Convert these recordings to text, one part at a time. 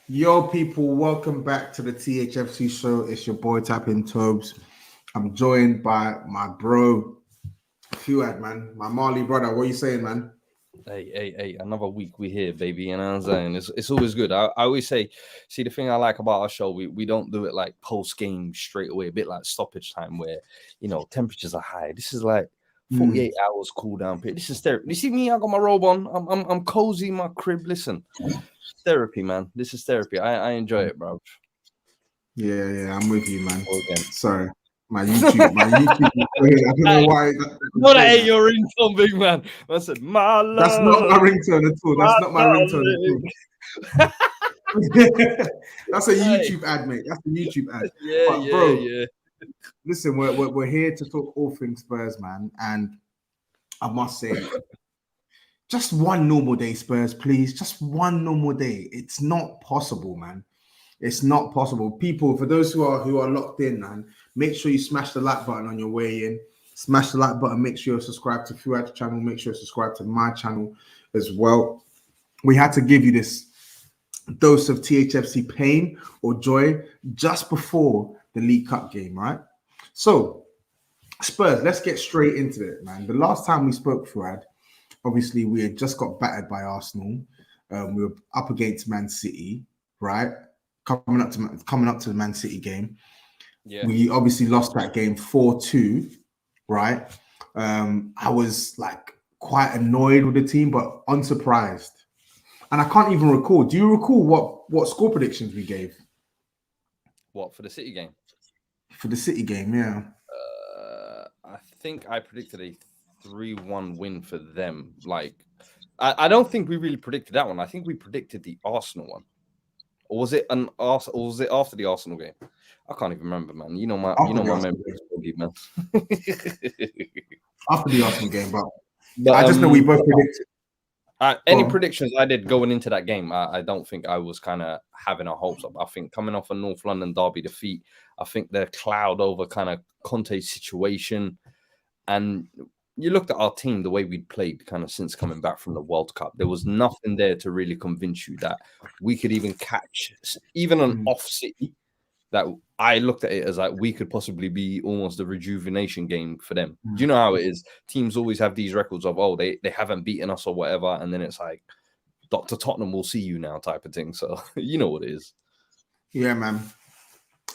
Yo, people, welcome back to the THFC show. It's your boy Tapping Tobes. I'm joined by my bro, Fuad, man. My Marley brother. What are you saying, man? Hey, another week we here, baby. You know what I'm saying? It's always good. I always say, see, the thing I like about our show, we don't do it like post-game straight away, a bit like stoppage time where, temperatures are high. This is like 48 hours cool down period. This is therapy. You see me, I got my robe on. I'm cozy in my crib. Listen, therapy, man. This is therapy. I enjoy it, bro. Yeah, I'm with you, man. Go again. Sorry. My YouTube. I don't know why. What that ain't your ringtone, big man. I said, my love. That's not my ringtone at all. That's not my ringtone at all. That's a YouTube ad, mate. That's a YouTube ad. Yeah. Listen, we're here to talk all things Spurs, man. And I must say, just one normal day, Spurs, please. Just one normal day. It's not possible, man. It's not possible. People, for those who are locked in, man, make sure you smash the like button on your way in. Smash the like button. Make sure you're subscribed to Fuad's channel. Make sure you're subscribed to my channel as well. We had to give you this dose of THFC pain or joy just before the League Cup game, right? So, Spurs, let's get straight into it, man. The last time we spoke, Fuad, obviously we had just got battered by Arsenal. We were up against Man City, right? Coming up to the Man City game. Yeah. We obviously lost that game 4-2, right? I was like quite annoyed with the team, but unsurprised. And I can't even recall. Do you recall what score predictions we gave? What, for the City game? For the City game, yeah. I think I predicted a 3-1 win for them. Like, I don't think we really predicted that one. I think we predicted the Arsenal one. Or was it after the Arsenal game? I can't even remember, man. You know my memory is foggy, man. After the Arsenal game, but I just know we both predicted. Any predictions I did going into that game, I don't think I was kind of having our hopes up. I think coming off a North London derby defeat, I think the cloud over kind of Conte's situation, and you looked at our team, the way we'd played kind of since coming back from the World Cup. There was nothing there to really convince you that we could even catch even an off City. That I looked at it as like we could possibly be almost a rejuvenation game for them. Do you know how it is? Teams always have these records of, they haven't beaten us or whatever. And then it's like, Dr. Tottenham will see you now type of thing. So you know what it is. Yeah, man.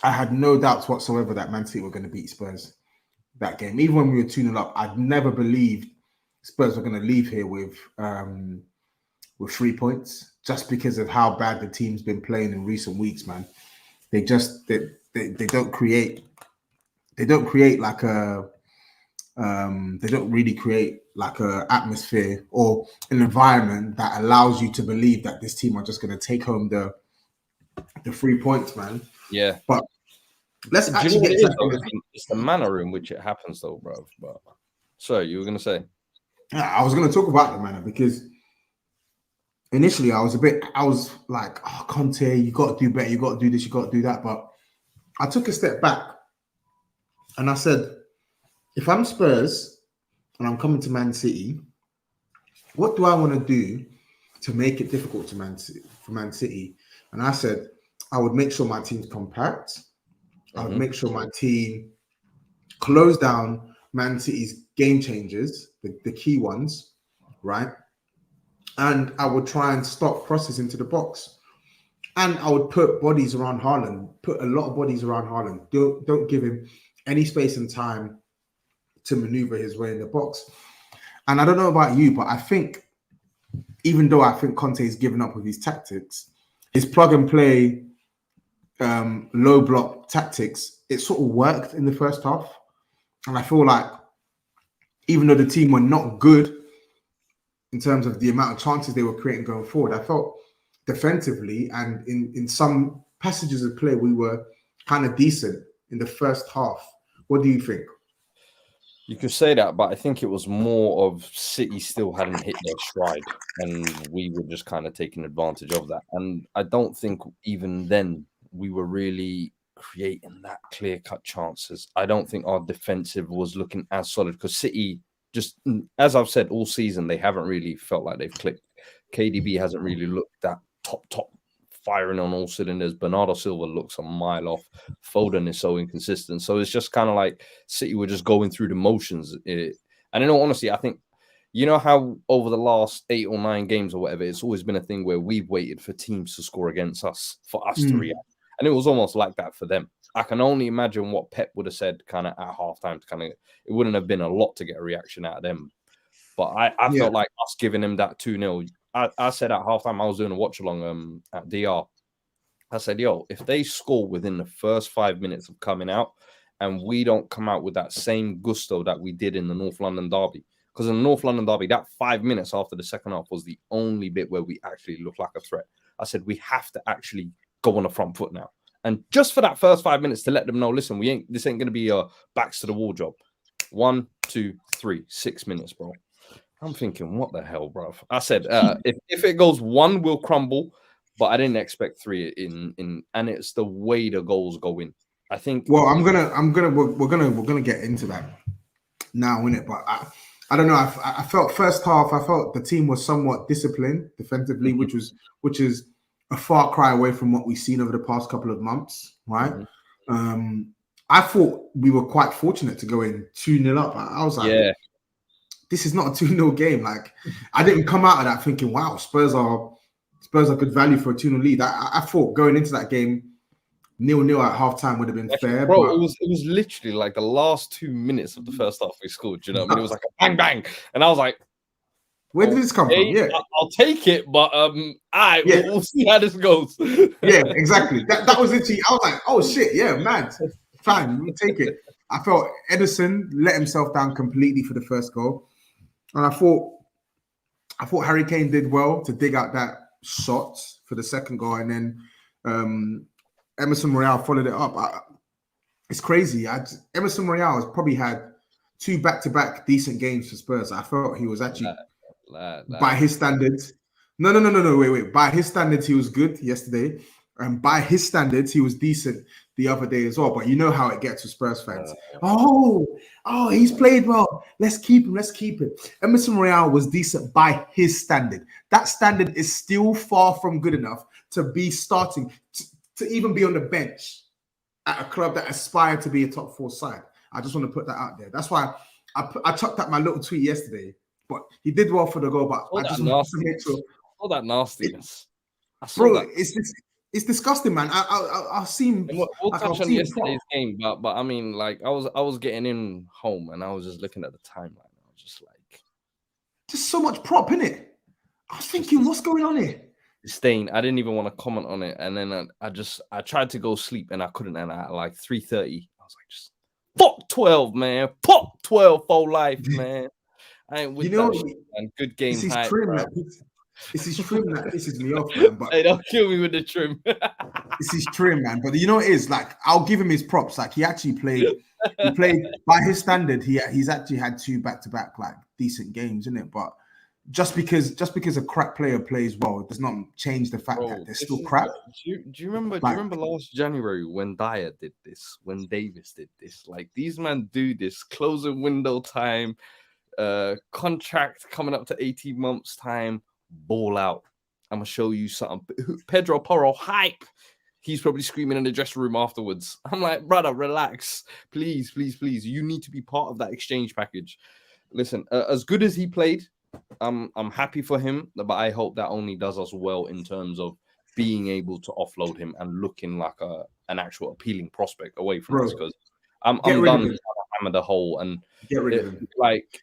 I had no doubts whatsoever that Man City were going to beat Spurs that game. Even when we were 2-0 up, I'd never believed Spurs were going to leave here with 3 points just because of how bad the team's been playing in recent weeks, man. They don't create like a they don't really create like a atmosphere or an environment that allows you to believe that this team are just going to take home the 3 points, man. Yeah, but let's actually get it's the manner in which it happens, though, bro. But sorry, you were going to say? Yeah, I was going to talk about the manner because initially I was like, oh, Conte, you got to do better, you got to do this, you got to do that. But I took a step back and I said, if I'm Spurs and I'm coming to Man City, what do I want to do to make it difficult for Man City? And I said, I would make sure my team's compact. I would make sure my team close down Man City's game changers, the key ones, right? And I would try and stop crosses into the box. And I would put bodies around Haaland, put a lot of bodies around Haaland. Don't give him any space and time to maneuver his way in the box. And I don't know about you, but I think, even though I think Conte's given up with his tactics, his plug and play low block tactics, it sort of worked in the first half. And I feel like even though the team were not good in terms of the amount of chances they were creating going forward, I felt defensively and in some passages of play, we were kind of decent in the first half. What do you think? You could say that, but I think it was more of City still hadn't hit their stride and we were just kind of taking advantage of that. And I don't think even then we were really creating that clear-cut chances. I don't think our defensive was looking as solid because City, just as I've said all season, they haven't really felt like they've clicked. KDB hasn't really looked that top firing on all cylinders. Bernardo Silva looks a mile off. Foden is so inconsistent. So it's just kind of like City were just going through the motions. And in all honesty, I think, you know how over the last 8 or 9 games or whatever, it's always been a thing where we've waited for teams to score against us, for us to react. And it was almost like that for them. I can only imagine what Pep would have said kind of at halftime to kind of, it wouldn't have been a lot to get a reaction out of them. But I felt like us giving him that 2-0. I said at halftime, I was doing a watch along at DR. I said, yo, if they score within the first 5 minutes of coming out and we don't come out with that same gusto that we did in the North London derby, because in the North London derby, that 5 minutes after the second half was the only bit where we actually looked like a threat. I said, we have to actually go on the front foot now. And just for that first 5 minutes to let them know, listen, this ain't going to be a backs to the wall job. 1, 2, 3, 6 minutes, bro. I'm thinking, what the hell, bro? I said, if it goes 1, we'll crumble, but I didn't expect 3 in, and it's the way the goals go in. I think. Well, we're gonna get into that now, innit? But I don't know. I felt first half, I felt the team was somewhat disciplined defensively, which is a far cry away from what we've seen over the past couple of months, right? I thought we were quite fortunate to go in 2-0 up. I was like, this is not a 2-0 game. Like, I didn't come out of that thinking, wow, Spurs are good value for a 2-0 lead. I thought going into that game, 0-0 at halftime would have been fair. Bro, but it was literally like the last 2 minutes of the first half we scored. You know what I mean? It was like a bang, bang. And I was like, where did this come from? Yeah. I'll take it, but we'll see how this goes. Yeah, exactly. That was literally, I was like, oh shit, yeah, mad. Fine, we'll take it. I felt Ederson let himself down completely for the first goal. And I thought Harry Kane did well to dig out that shot for the second goal, and then Emerson Royale followed it up. It's crazy. Emerson Royale has probably had 2 back-to-back decent games for Spurs. I felt he was actually, by his standards. No, wait. By his standards, he was good yesterday. And by his standards, he was decent the other day as well. But you know how it gets with Spurs fans. Oh, he's played well. Let's keep him. Emerson Royale was decent by his standard. That standard is still far from good enough to be starting, to even be on the bench at a club that aspired to be a top 4 side. I just want to put that out there. That's why I chucked up my little tweet yesterday. But he did well for the goal. But I just want to make sure. All that nastiness. Bro, it's disgusting, man. I've seen. We'll touch on yesterday's game, but I mean, like, I was getting in home and I was just looking at the timeline. I was just like, just so much prop in it. I was thinking, what's going on here? Stain. I didn't even want to comment on it, and then I tried to go sleep and I couldn't. And at like 3:30, I was like, just fuck 12, man. Fuck 12 for life, man. I ain't with that shit, man. Good game hype, bro. This is trim that pisses me off, man. But hey, don't kill me with the trim. This is trim, man. But you know what it is? Like, I'll give him his props. Like, he actually played. He played by his standard. He's actually had 2 back-to-back like decent games, isn't it? But just because a crap player plays well does not change the fact that they're still crap. Do you remember? Do you remember last January when Dyer did this? When Davis did this? Like, these men do this closing window time, contract coming up to 18 months time. Ball out. I'm gonna show you something. Pedro Porro hype. He's probably screaming in the dressing room afterwards. I'm like, brother, relax, please. You need to be part of that exchange package. Listen, as good as he played, I'm happy for him, but I hope that only does us well in terms of being able to offload him and looking like an actual appealing prospect away from us. Because I'm done with the whole and get rid of him. Like.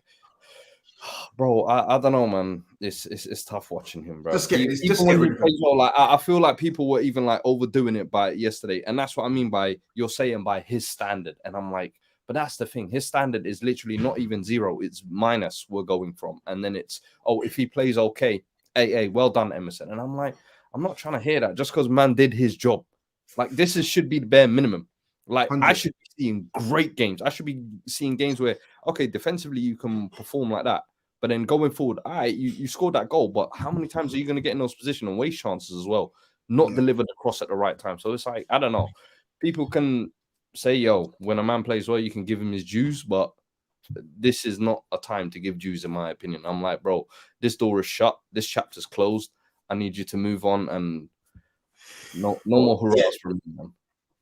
Bro, I don't know, man. It's tough watching him, bro. Just get rid of him. Like, I feel like people were even like overdoing it by yesterday, and that's what I mean by you're saying by his standard, and I'm like, but that's the thing. His standard is literally not even 0; it's minus. We're going from, and then it's if he plays okay, hey, well done, Emerson. And I'm like, I'm not trying to hear that just because man did his job. Like should be the bare minimum. Like 100. I should be seeing great games. I should be seeing games where, okay, defensively you can perform like that. But then going forward, you scored that goal, but how many times are you going to get in those positions and waste chances as well? Not deliver the cross at the right time. So it's like, I don't know. People can say, yo, when a man plays well, you can give him his dues, but this is not a time to give dues, in my opinion. I'm like, bro, this door is shut. This chapter's closed. I need you to move on and No more hurrahs from him, man.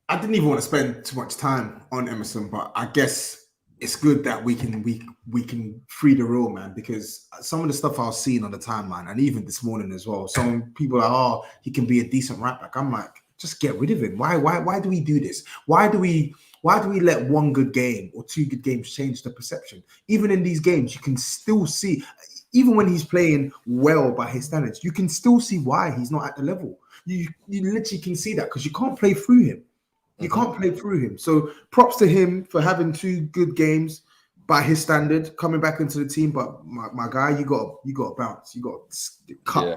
I didn't even want to spend too much time on Emerson, but I guess it's good that we can free the rule, man, because some of the stuff I was seeing on the timeline, and even this morning as well, some people are, oh, he can be a decent right back. I'm like, just get rid of him. Why do we do this? Why do we let one good game or two good games change the perception? Even in these games, you can still see, even when he's playing well by his standards, you can still see why he's not at the level. You literally can see that because you can't play through him. You can't play through him. So props to him for having two good games by his standard, coming back into the team. But my guy, you got to bounce. You got to cut. Yeah.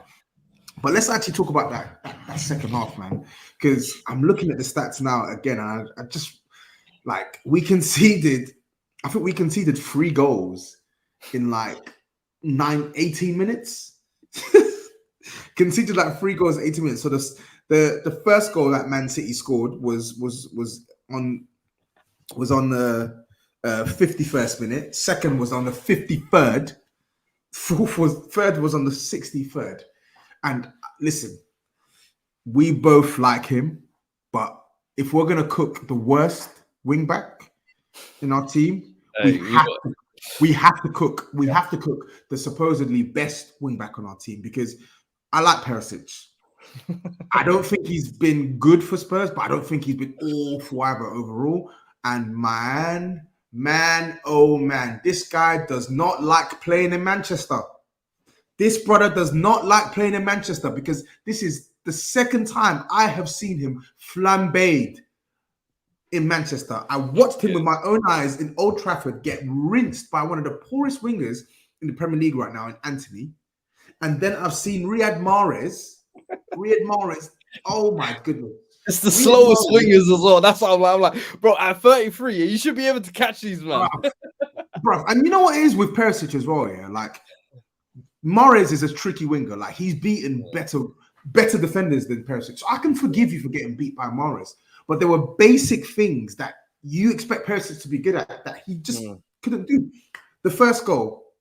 But let's actually talk about that second half, man. Because I'm looking at the stats now again, and I just like we conceded 3 goals in like 18 minutes. Conceded like 3 goals in 18 minutes. So the first goal that Man City scored was on the 51st minute. Second was on the 53rd. Third was on the 63rd. And listen, we both like him, but if we're gonna cook the worst wing back in our team, we have to cook the supposedly best wing back on our team, because I like Perisic. I don't think he's been good for Spurs, but I don't think he's been awful either overall. And man, oh man, this guy does not like playing in Manchester. This brother does not like playing in Manchester, because this is the second time I have seen him flambéed in Manchester. I watched him with my own eyes in Old Trafford get rinsed by one of the poorest wingers in the Premier League right now, in Anthony. And then I've seen Riyad Mahrez. Oh my goodness. It's the slowest wingers as well. That's how I'm like, bro, at 33, you should be able to catch these, man. Bro, and you know what it is with Perisic as well, yeah? Like, Mahrez is a tricky winger. Like, he's beaten better defenders than Perisic. So I can forgive you for getting beat by Mahrez. But there were basic things that you expect Perisic to be good at that he just couldn't do. The first goal,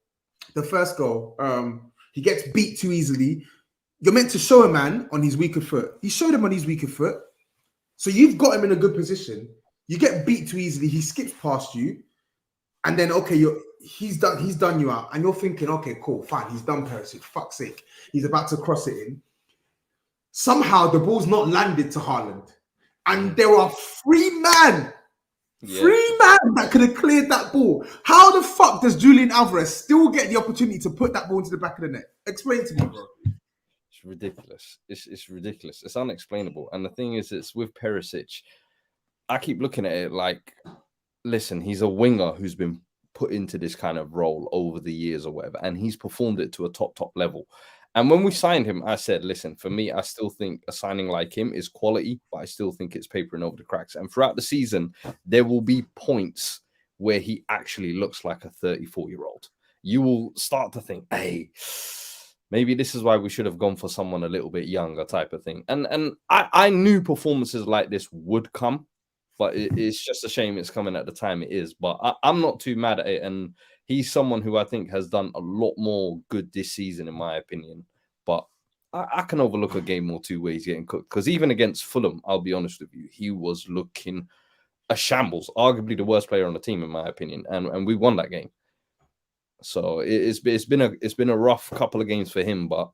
he gets beat too easily. You're meant to show a man on his weaker foot. You showed him on his weaker foot. So you've got him in a good position. You get beat too easily. He skips past you. And then, okay, he's done you out. And you're thinking, okay, cool, fine. He's done Perisic. Fuck's sake. He's about to cross it in. Somehow the ball's not landed to Haaland. And there are 3 men that could have cleared that ball. How the fuck does Julian Alvarez still get the opportunity to put that ball into the back of the net? Explain to me, bro. It's ridiculous. It's ridiculous. It's unexplainable. And the thing is, it's with Perisic. I keep looking at it like, listen, he's a winger who's been put into this kind of role over the years or whatever, and he's performed it to a top level. And when we signed him, I said, listen, for me, I still think a signing like him is quality, but I still think it's papering over the cracks. And throughout the season, there will be points where he actually looks like a 34-year-old. You will start to think, hey, maybe this is why we should have gone for someone a little bit younger, type of thing. And I knew performances like this would come, but it's just a shame it's coming at the time it is. But I'm not too mad at it. And he's someone who I think has done a lot more good this season, in my opinion. But I can overlook a game or two where he's getting cooked. Because even against Fulham, I'll be honest with you, he was looking a shambles, arguably the worst player on the team, in my opinion. And we won that game. So it's been a rough couple of games for him, but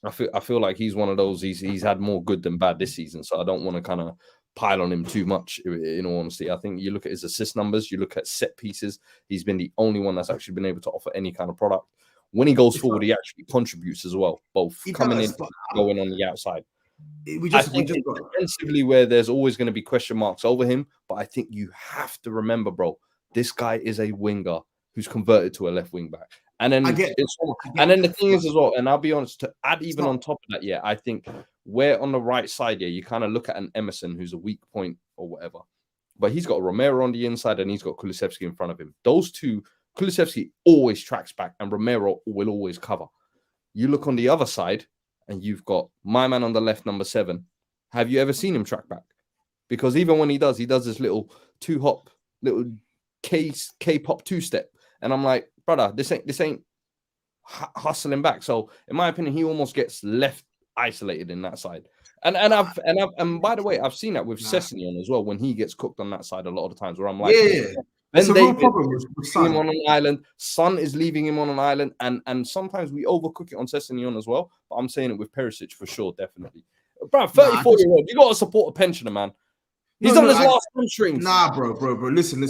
I feel like he's one of those. He's had more good than bad this season, so I don't want to kind of pile on him too much. In all honesty, I think you look at his assist numbers, you look at set pieces. He's been the only one that's actually been able to offer any kind of product. When he goes forward, he actually contributes as well, both coming in, going on the outside. I think defensively, where there's always going to be question marks over him, but I think you have to remember, bro, this guy is a winger who's converted to a left wing back. And then the thing is as well, and I'll be honest, to add even on top of that, yeah, I think where on the right side, yeah, you kind of look at an Emerson who's a weak point or whatever, but he's got Romero on the inside and he's got Kulusevski in front of him. Those two, Kulusevski always tracks back and Romero will always cover. You look on the other side and you've got my man on the left, number 7. Have you ever seen him track back? Because even when he does this little 2-hop, little K-pop 2-step. And I'm like, brother, this ain't hustling back. So in my opinion, he almost gets left isolated in that side. And by the way, I've seen that with Sessegnon as well when he gets cooked on that side a lot of the times where I'm like, it's a real David problem with leaving him on an island. Son is leaving him on an island, and sometimes we overcook it on Sessegnon as well. But I'm saying it with Perisic for sure, definitely. Bro, 34-year-old, you got to support a pensioner, man. He's on his last hamstrings. Nah, bro. Listen.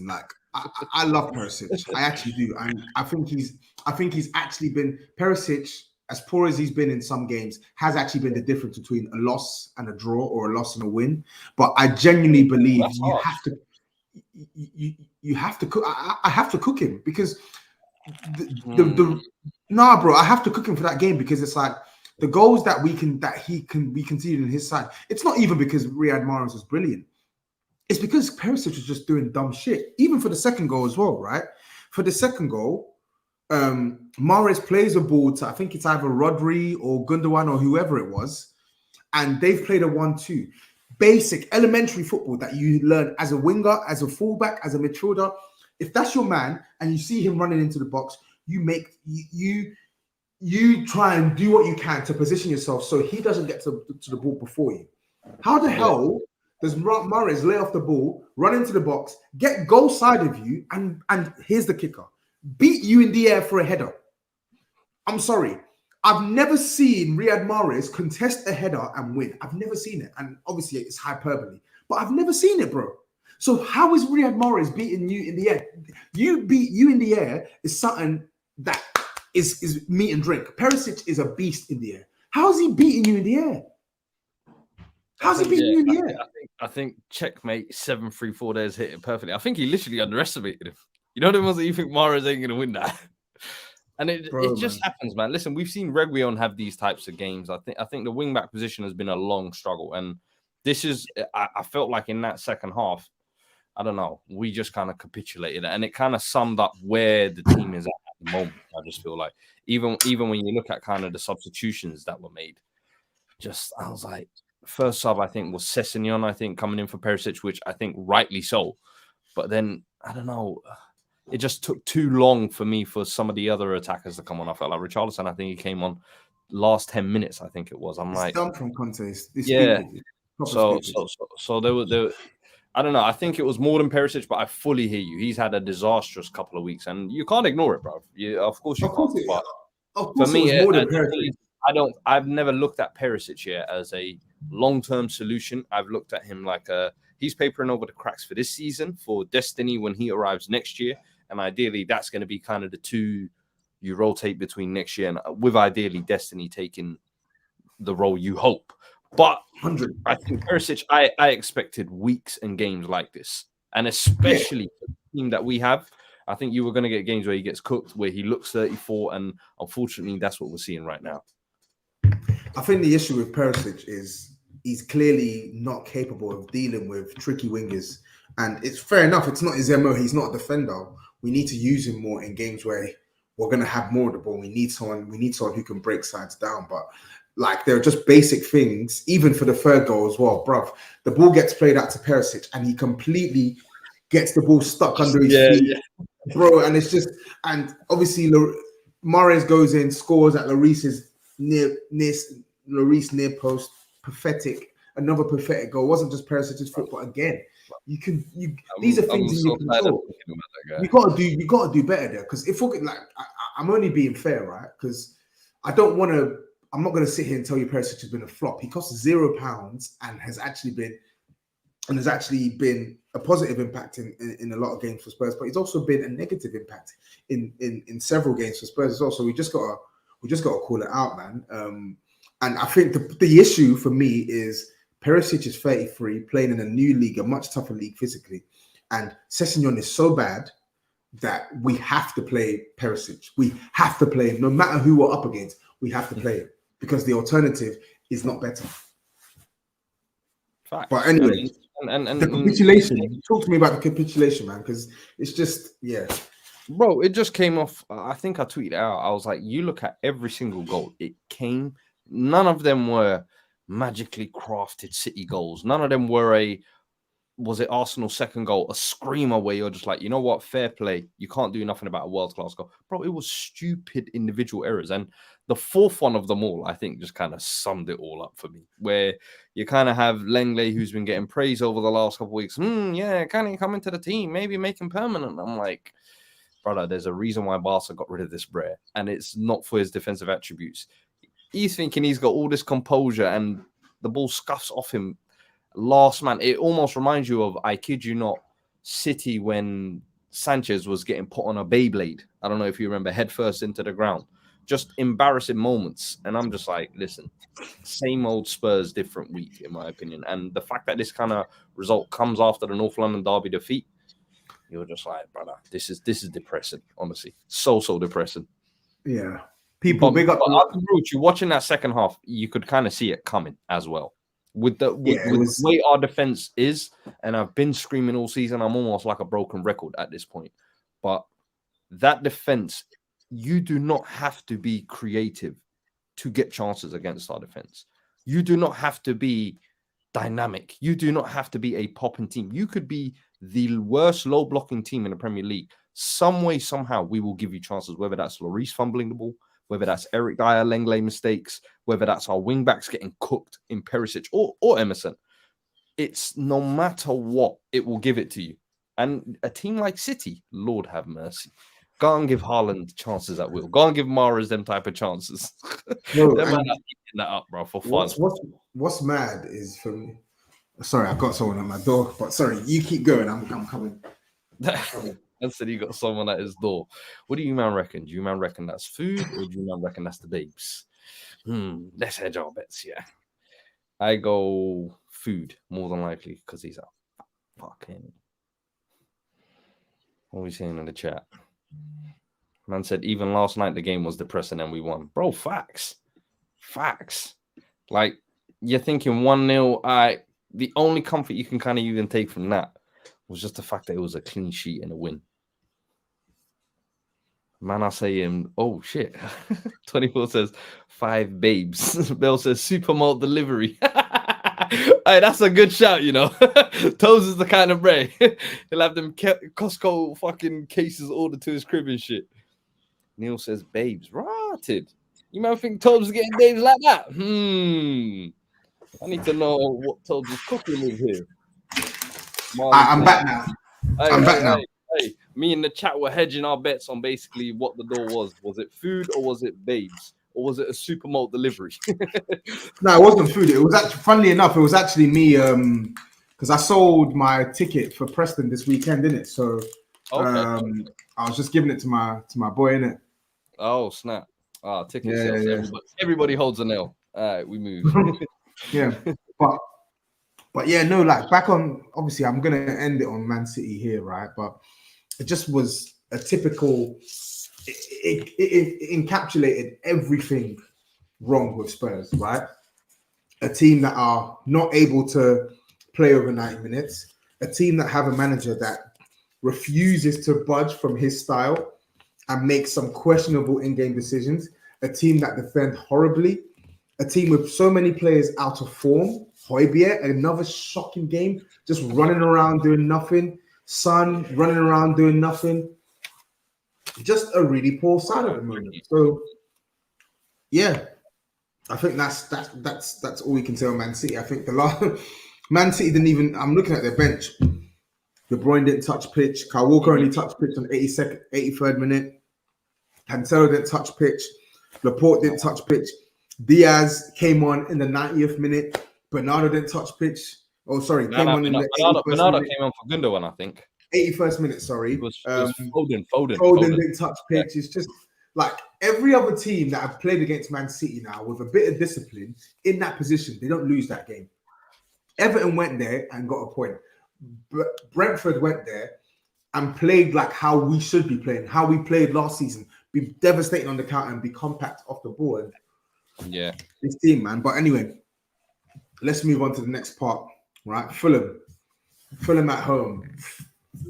Like, I love Perisic. I actually do, and I think he's actually been Perisic. As poor as he's been in some games, has actually been the difference between a loss and a draw or a loss and a win. But I genuinely believe you have to cook. I have to cook him because nah, bro. I have to cook him for that game because it's like the goals that we conceded in his side. It's not even because Riyad Mahrez was brilliant. It's because Perisic was just doing dumb shit. Even for the second goal as well, right? For the second goal. Mahrez plays a ball to, I think it's either Rodri or Gundogan or whoever it was, and they've played a 1-2. Basic, elementary football that you learn as a winger, as a fullback, as a midfielder. If that's your man and you see him running into the box, you try and do what you can to position yourself so he doesn't get to the ball before you. How the hell does Mahrez lay off the ball, run into the box, get goal side of you, and here's the kicker. Beat you in the air for a header. I'm sorry. I've never seen Riyad Mahrez contest a header and win. I've never seen it. And obviously it's hyperbole, but I've never seen it, bro. So how is Riyad Mahrez beating you in the air? You beat you in the air is something that is meat and drink. Perisic is a beast in the air. How is he beating you in the air? How's he beating you in the air? I think checkmate 7-3-4 days hit it perfectly. I think he literally underestimated him. You know the ones that you think Mahrez ain't going to win that? And it just happens, man. Listen, we've seen Reguilon have these types of games. I think the wing-back position has been a long struggle. And this is, I felt like in that second half, I don't know, we just kind of capitulated. And it kind of summed up where the team is at the moment. I just feel like, even when you look at kind of the substitutions that were made, I was like, first sub, I think, was Sessegnon, I think, coming in for Perisic, which I think rightly so. But then, I don't know, it just took too long for me for some of the other attackers to come on. I felt like Richarlison, I think he came on last 10 minutes, I think it was. I'm like, dumb from Conte. Yeah. So there were, I don't know. I think it was more than Perisic, but I fully hear you. He's had a disastrous couple of weeks, and you can't ignore it, bro. Of course you can't. But for me, I've never looked at Perisic here as a long-term solution. I've looked at him like he's papering over the cracks for this season, for Destiny when he arrives next year. And ideally, that's going to be kind of the two you rotate between next year, and with ideally Destiny taking the role you hope. But I think Perisic, I expected weeks and games like this. And especially the team that we have, I think you were going to get games where he gets cooked, where he looks 34. And unfortunately, that's what we're seeing right now. I think the issue with Perisic is he's clearly not capable of dealing with tricky wingers. And it's fair enough. It's not his MO. He's not a defender. We need to use him more in games where we're going to have more of the ball. We need someone who can break sides down. But like, they're just basic things, even for the third goal as well, bruv. The ball gets played out to Perisic and he completely gets the ball stuck under his feet. Bro. And it's just, and obviously Mahrez goes in, scores at Lloris's near post. Pathetic. Another pathetic goal. It wasn't just Perisic's foot, but again, these are things in your control. You gotta do better there. Because if we're like, I'm only being fair, right? Because I'm not gonna sit here and tell you Perisic has been a flop. He costs £0 and has actually been a positive impact in a lot of games for Spurs, but he's also been a negative impact in several games for Spurs as well. So we just gotta call it out, man. And I think the issue for me is Perisic is 33, playing in a new league, a much tougher league physically. And Sessegnon is so bad that we have to play Perisic. We have to play him. No matter who we're up against, we have to play him because the alternative is not better. Fact. But anyway, and the capitulation. Talk to me about the capitulation, man, because it's just, Bro, it just came off. I think I tweeted out. I was like, you look at every single goal. None of them were magically crafted City goals. None of them were was it Arsenal's second goal, a screamer where you're just like, you know what, fair play. You can't do nothing about a world-class goal. Bro, it was stupid individual errors. And the fourth one of them all, I think, just kind of summed it all up for me. Where you kind of have Lenglet, who's been getting praise over the last couple of weeks. Yeah, can he come into the team? Maybe make him permanent. I'm like, brother, there's a reason why Barca got rid of this Brer, and it's not for his defensive attributes. He's thinking he's got all this composure, and the ball scuffs off him. Last man, it almost reminds you of, I kid you not, City when Sanchez was getting put on a Beyblade. I don't know if you remember, head first into the ground. Just embarrassing moments. And I'm just like, listen, same old Spurs, different week, in my opinion. And the fact that this kind of result comes after the North London derby defeat, you're just like, brother, this is depressing, honestly. So depressing. Yeah. People big up. You watching that second half, you could kind of see it coming as well. With the way our defense is, and I've been screaming all season, I'm almost like a broken record at this point. But that defense, you do not have to be creative to get chances against our defense. You do not have to be dynamic. You do not have to be a popping team. You could be the worst low blocking team in the Premier League. Some way, somehow, we will give you chances, whether that's Lloris fumbling the ball, whether that's Eric Dyer, Lenglet mistakes, whether that's our wing-backs getting cooked in Perisic or Emerson. It's no matter what, it will give it to you. And a team like City, Lord have mercy. Go and give Haaland chances at will. Go and give Mahrez them type of chances. No, They're not eating that up, bro, for fun. What's mad is for me. Sorry, I've got someone at my door, but sorry, you keep going. I'm coming. And said he got someone at his door. What do you man reckon? Do you man reckon that's food, or do you man reckon that's the babes? Let's hedge our bets, yeah. I go food, more than likely, because he's out. Fucking. What are we saying in the chat? Man said, even last night the game was depressing and we won. Bro, facts. Like, you're thinking 1-0. The only comfort you can kind of even take from that was just the fact that it was a clean sheet and a win. Man, I say him, oh shit. 24 says 5 babes. Bell says super malt delivery. Hey, that's a good shout, you know. Toes is the kind of Bray. He'll have them Costco fucking cases ordered to his crib and shit. Neil says babes. Rotted. You might think Toes is getting babes like that. I need to know what Toes is cooking with here. I'm back now. I'm back now. Hey, me and the chat were hedging our bets on basically what the door was. Was it food or was it babes? Or was it a super malt delivery? No, it wasn't food. It was actually, funnily enough, it was actually me because I sold my ticket for Preston this weekend, innit? So I was just giving it to my boy, innit? Oh, snap. Ticket sales. Yeah. Everybody holds a nail. All right, we move. Yeah. But yeah, no, like back on, obviously I'm going to end it on Man City here, right? But it just was a typical, it encapsulated everything wrong with Spurs, right? A team that are not able to play over 90 minutes, a team that have a manager that refuses to budge from his style and make some questionable in-game decisions, a team that defend horribly, a team with so many players out of form. Højbjerg, another shocking game, just running around doing nothing. Son running around doing nothing. Just a really poor side at the moment. So, yeah, I think that's all we can say on Man City. I think the last Man City didn't even. I'm looking at their bench. De Bruyne didn't touch pitch. Kyle Walker only touched pitch on 83rd minute. Cancelo didn't touch pitch. Laporte didn't touch pitch. Diaz came on in the 90th minute. Bernardo didn't touch pitch. Oh, sorry. Bernardo came on for Gundogan, I think. 81st minute, sorry. It was Foden. Foden didn't touch pitch. Yeah. It's just like every other team that have played against Man City now with a bit of discipline in that position, they don't lose that game. Everton went there and got a point. Brentford went there and played like how we should be playing, how we played last season. Be devastating on the counter and be compact off the ball. And yeah. This team, man. But anyway, let's move on to the next part, right? Fulham at home.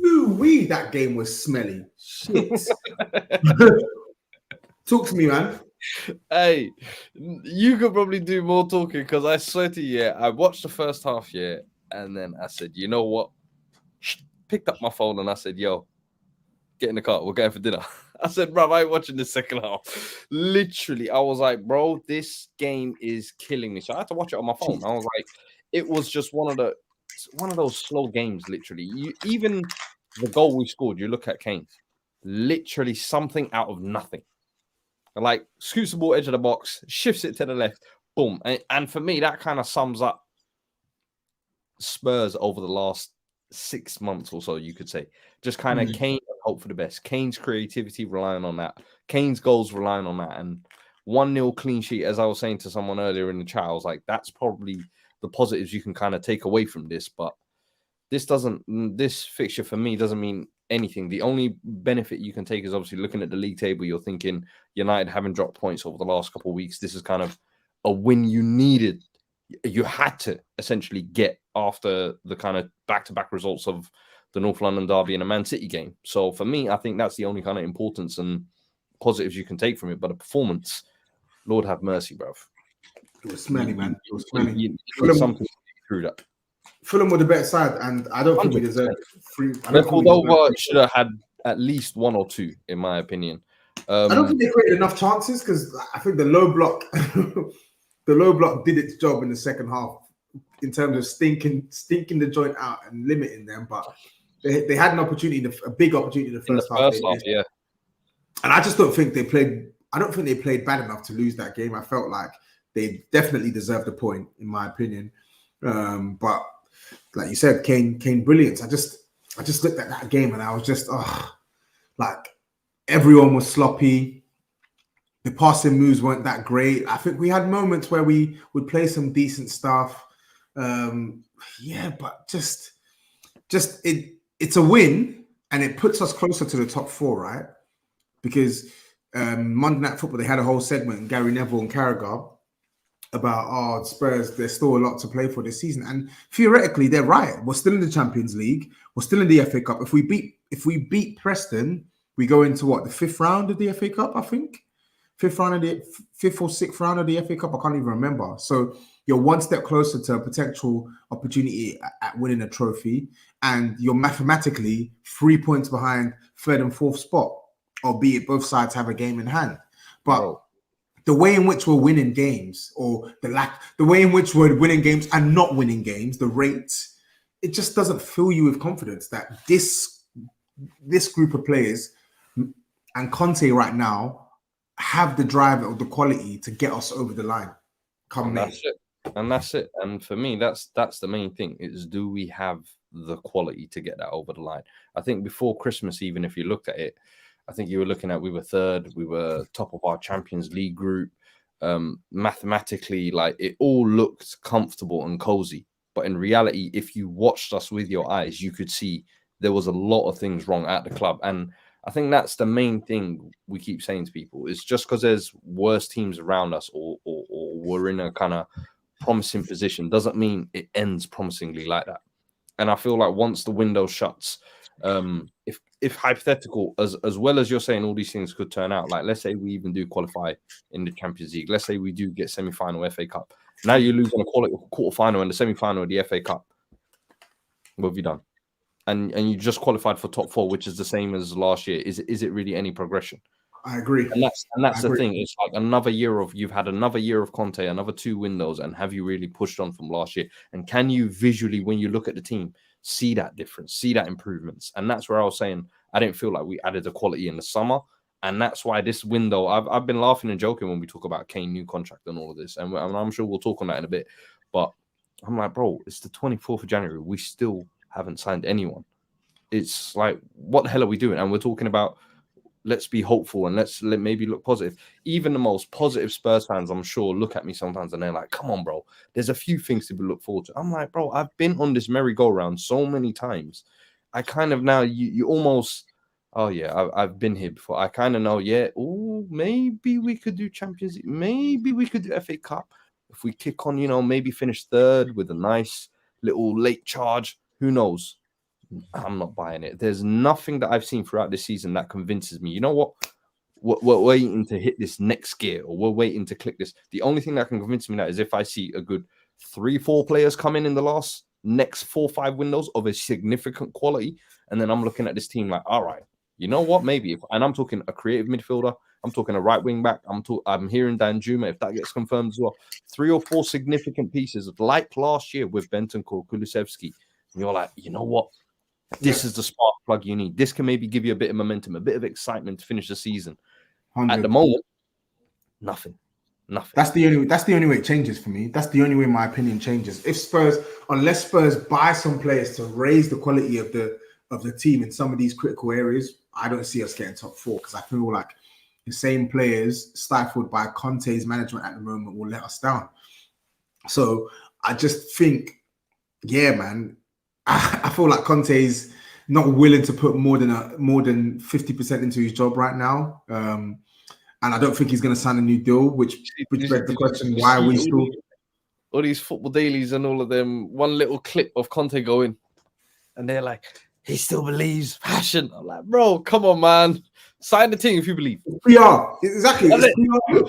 Ooh-wee, that game was smelly. Shit. Talk to me, man. Hey, you could probably do more talking because I swear to you, I watched the first half, and then I said, you know what? Picked up my phone and I said, yo, get in the car. We're going for dinner. I said, bro, I ain't watching the second half. Literally, I was like, bro, this game is killing me. So I had to watch it on my phone. I was like, it was just one of those slow games. Literally, even the goal we scored. You look at Kane, literally something out of nothing. Like scoots the ball edge of the box, shifts it to the left, boom. And for me, that kind of sums up Spurs over the last 6 months or so, you could say. Just kind of Kane hope for the best. Kane's creativity relying on that. Kane's goals relying on that. And 1-0 clean sheet, as I was saying to someone earlier in the chat, I was like, that's probably the positives you can kind of take away from this. But this fixture for me doesn't mean anything. The only benefit you can take is obviously looking at the league table. You're thinking United having dropped points over the last couple of weeks. This is kind of a win you had to essentially get after the kind of back-to-back results of the North London derby and a Man City game. So for me, I think that's the only kind of importance and positives you can take from it. But a performance, Lord have mercy, bruv. It was smelly, man. It was smelly. You need something through that. Fulham were the better side, and I don't think we deserve three. Cordova should have had at least 1 or 2, in my opinion. I don't think they created enough chances because I think the low block, did its job in the second half in terms of stinking the joint out and limiting them. But they had an opportunity, a big opportunity in the first half. Yeah. And I just don't think they played. I don't think they played bad enough to lose that game. I felt like they definitely deserved a point, in my opinion. But like you said, Kane brilliance. I just looked at that game and I was just like everyone was sloppy. The passing moves weren't that great. I think we had moments where we would play some decent stuff. But just it's a win and it puts us closer to the top 4, right? Because Monday Night Football, they had a whole segment, Gary Neville and Carragher, about Spurs, there's still a lot to play for this season. And theoretically, they're right. We're still in the Champions League. We're still in the FA Cup. If we beat Preston, we go into the 5th round of the FA Cup, I think. 5th or 6th round of the FA Cup. I can't even remember. So you're one step closer to a potential opportunity at winning a trophy. And you're mathematically 3 points behind 3rd and 4th spot, albeit both sides have a game in hand. But the way in which we're winning games, or the way in which we're winning games and not winning games, the rates, it just doesn't fill you with confidence that this group of players and Conte right now have the drive or the quality to get us over the line. That's it. And for me, that's the main thing is, do we have the quality to get that over the line? I think before Christmas, even if you looked at it, I think you were looking at we were 3rd, we were top of our Champions League group. Mathematically, like it all looked comfortable and cozy. But in reality, if you watched us with your eyes, you could see there was a lot of things wrong at the club. And I think that's the main thing we keep saying to people is just because there's worse teams around us or we're in a kind of promising position doesn't mean it ends promisingly like that. And I feel like once the window shuts, if hypothetical, as well as you're saying all these things could turn out, like let's say we even do qualify in the Champions League, let's say we do get semi-final FA Cup. Now you lose on a quarter-final and the semi-final of the FA Cup. What have you done? And you just qualified for top 4, which is the same as last year. Is it really any progression? I agree. And that's the thing. It's like you've had another year of Conte, another 2 windows, and have you really pushed on from last year? And can you visually, when you look at the team, see that difference, see that improvements? And that's where I was saying I didn't feel like we added the quality in the summer. And that's why this window, I've been laughing and joking when we talk about Kane new contract and all of this. And I'm sure we'll talk on that in a bit. But I'm like, bro, it's the 24th of January. We still haven't signed anyone. It's like, what the hell are we doing? And we're talking about, let's be hopeful and let's maybe look positive. Even the most positive Spurs fans, I'm sure, look at me sometimes and they're like, come on, bro. There's a few things to look forward to. I'm like, bro, I've been on this merry-go-round so many times. I kind of now, you almost, oh yeah, I've been here before. I kind of know, yeah, maybe we could do Champions League. Maybe we could do FA Cup. If we kick on, maybe finish 3rd with a nice little late charge. Who knows? I'm not buying it. There's nothing that I've seen throughout this season that convinces me. You know what? We're waiting to hit this next gear, or we're waiting to click this. The only thing that can convince me that is if I see a good 3-4 players come in the next 4-5 windows of a significant quality, and then I'm looking at this team like, all right, You know what? Maybe and I'm talking a creative midfielder. I'm talking a right wing back. I'm hearing Danjuma, if that gets confirmed as well. 3 or 4 significant pieces, like last year with Bentancur, Kulusevski. And you're like, you know what? This is the spark plug you need. This can maybe give you a bit of momentum, a bit of excitement to finish the season. 100. At the moment, nothing. That's the only way it changes for me. That's the only way my opinion changes. Unless Spurs buy some players to raise the quality of the team in some of these critical areas, I don't see us getting top 4, because I feel like the same players stifled by Conte's management at the moment will let us down. So I just think, yeah, man, I feel like Conte's not willing to put more than 50% into his job right now. And I don't think he's going to sign a new deal, which begs the question, why are we still... All these football dailies and all of them, one little clip of Conte going, and they're like, he still believes, passion. I'm like, bro, come on, man. Sign the team if you believe. PR. Exactly. It's PR.